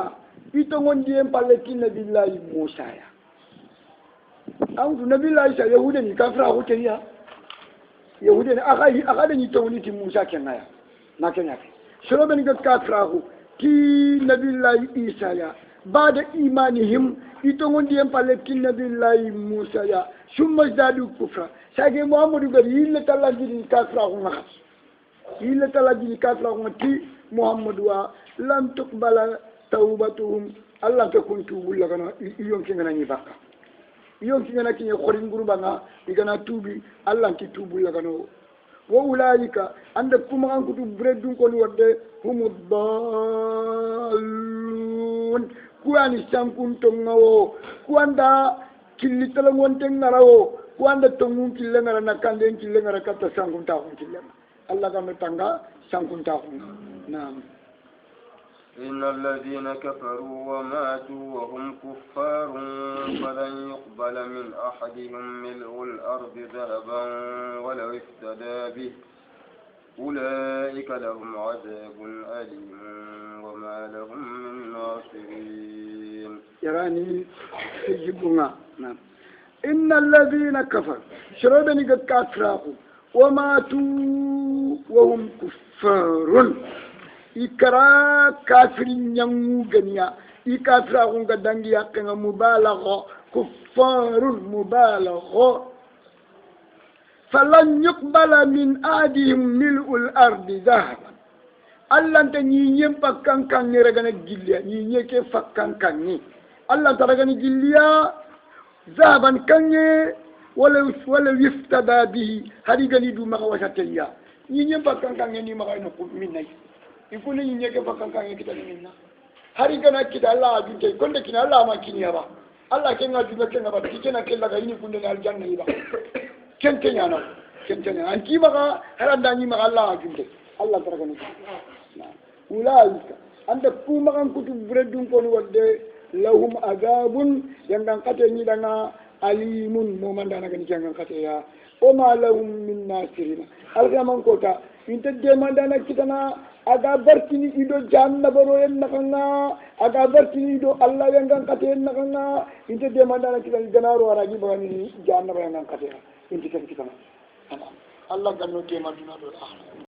إتمون ديم بالكي نبي الله موسى يا أنت نبي الله إيسا يهودني كافره كيا يهودني أخذني توني تي موسى كنا ما كنا شلون بني كافره كي نبي الله إيسا يا بعد إيمانهم إتمون ديم بالكي نبي الله موسى يا ثم ازدادوا كفرا ساجي محمد غير يلا تلا جي كافرا هنا يلا تلا جي كافرا هنا تي محمد وا لم تقبل توبتهم الله تكون توب لغنا يوم كنا نيباكا يوم كنا كي خورين غروبانا يغنا توبي الله كي توب لغنا وأولئك عندكم أن كتب بردون كون ود هم الضالون كواني سانكون تونغو كواندا كيلي تلمون تنغراو وأنت تقوم كلنا نكاندين كلنا كتا سانكون تاهم كلنا الله كم تانغا سانكون تاهم نعم
إن الذين كفروا وماتوا وهم كفار فلن يقبل من أحدهم ملء الأرض ذهبا ولو افتدى به أولئك لهم عذاب أليم وما لهم من ناصرين
يراني سيجبنا نعم إن الذين كفروا شربني قد كافروا وماتوا وهم كفار إكرا كافر ينغنيا إكافرون قد دنجيا كنا مبالغة كفار مبالغة فلن يقبل من أحدهم ملء الأرض ذهبا الله أنت نيجي فكان كان يرجعنا جليا نيجي كيف فكان كان الله ترجعنا جليا ذهبا كان ولا يفتدى به هذه غني دو مغوشتيا نيجي فكان كان ني مغاينا منا يكون نيجي كيف فكان كان كده منا هذه غنا كده الله أجنتي كل كنا الله ما كنيا با الله كنا جونا كنا با كنا كلا غيني كنا الجنة يبا كنتي أنا كنتي أنتي مغا هذا مغا الله أجنتي الله ترجعني أولئك عند كوما كان كتب بردون كون ود لهم عذاب yang katanya dana alimun momandana kan jangan katanya oma lahum min nasirin algaman kota inte demandana kitana aga bartini ido janna baro en nakanga aga bartini ido allah yang katanya nakanga inte demandana kitana ganaro aragi bani janna baro yang katanya inte kan kitana Allah ganno demanduna do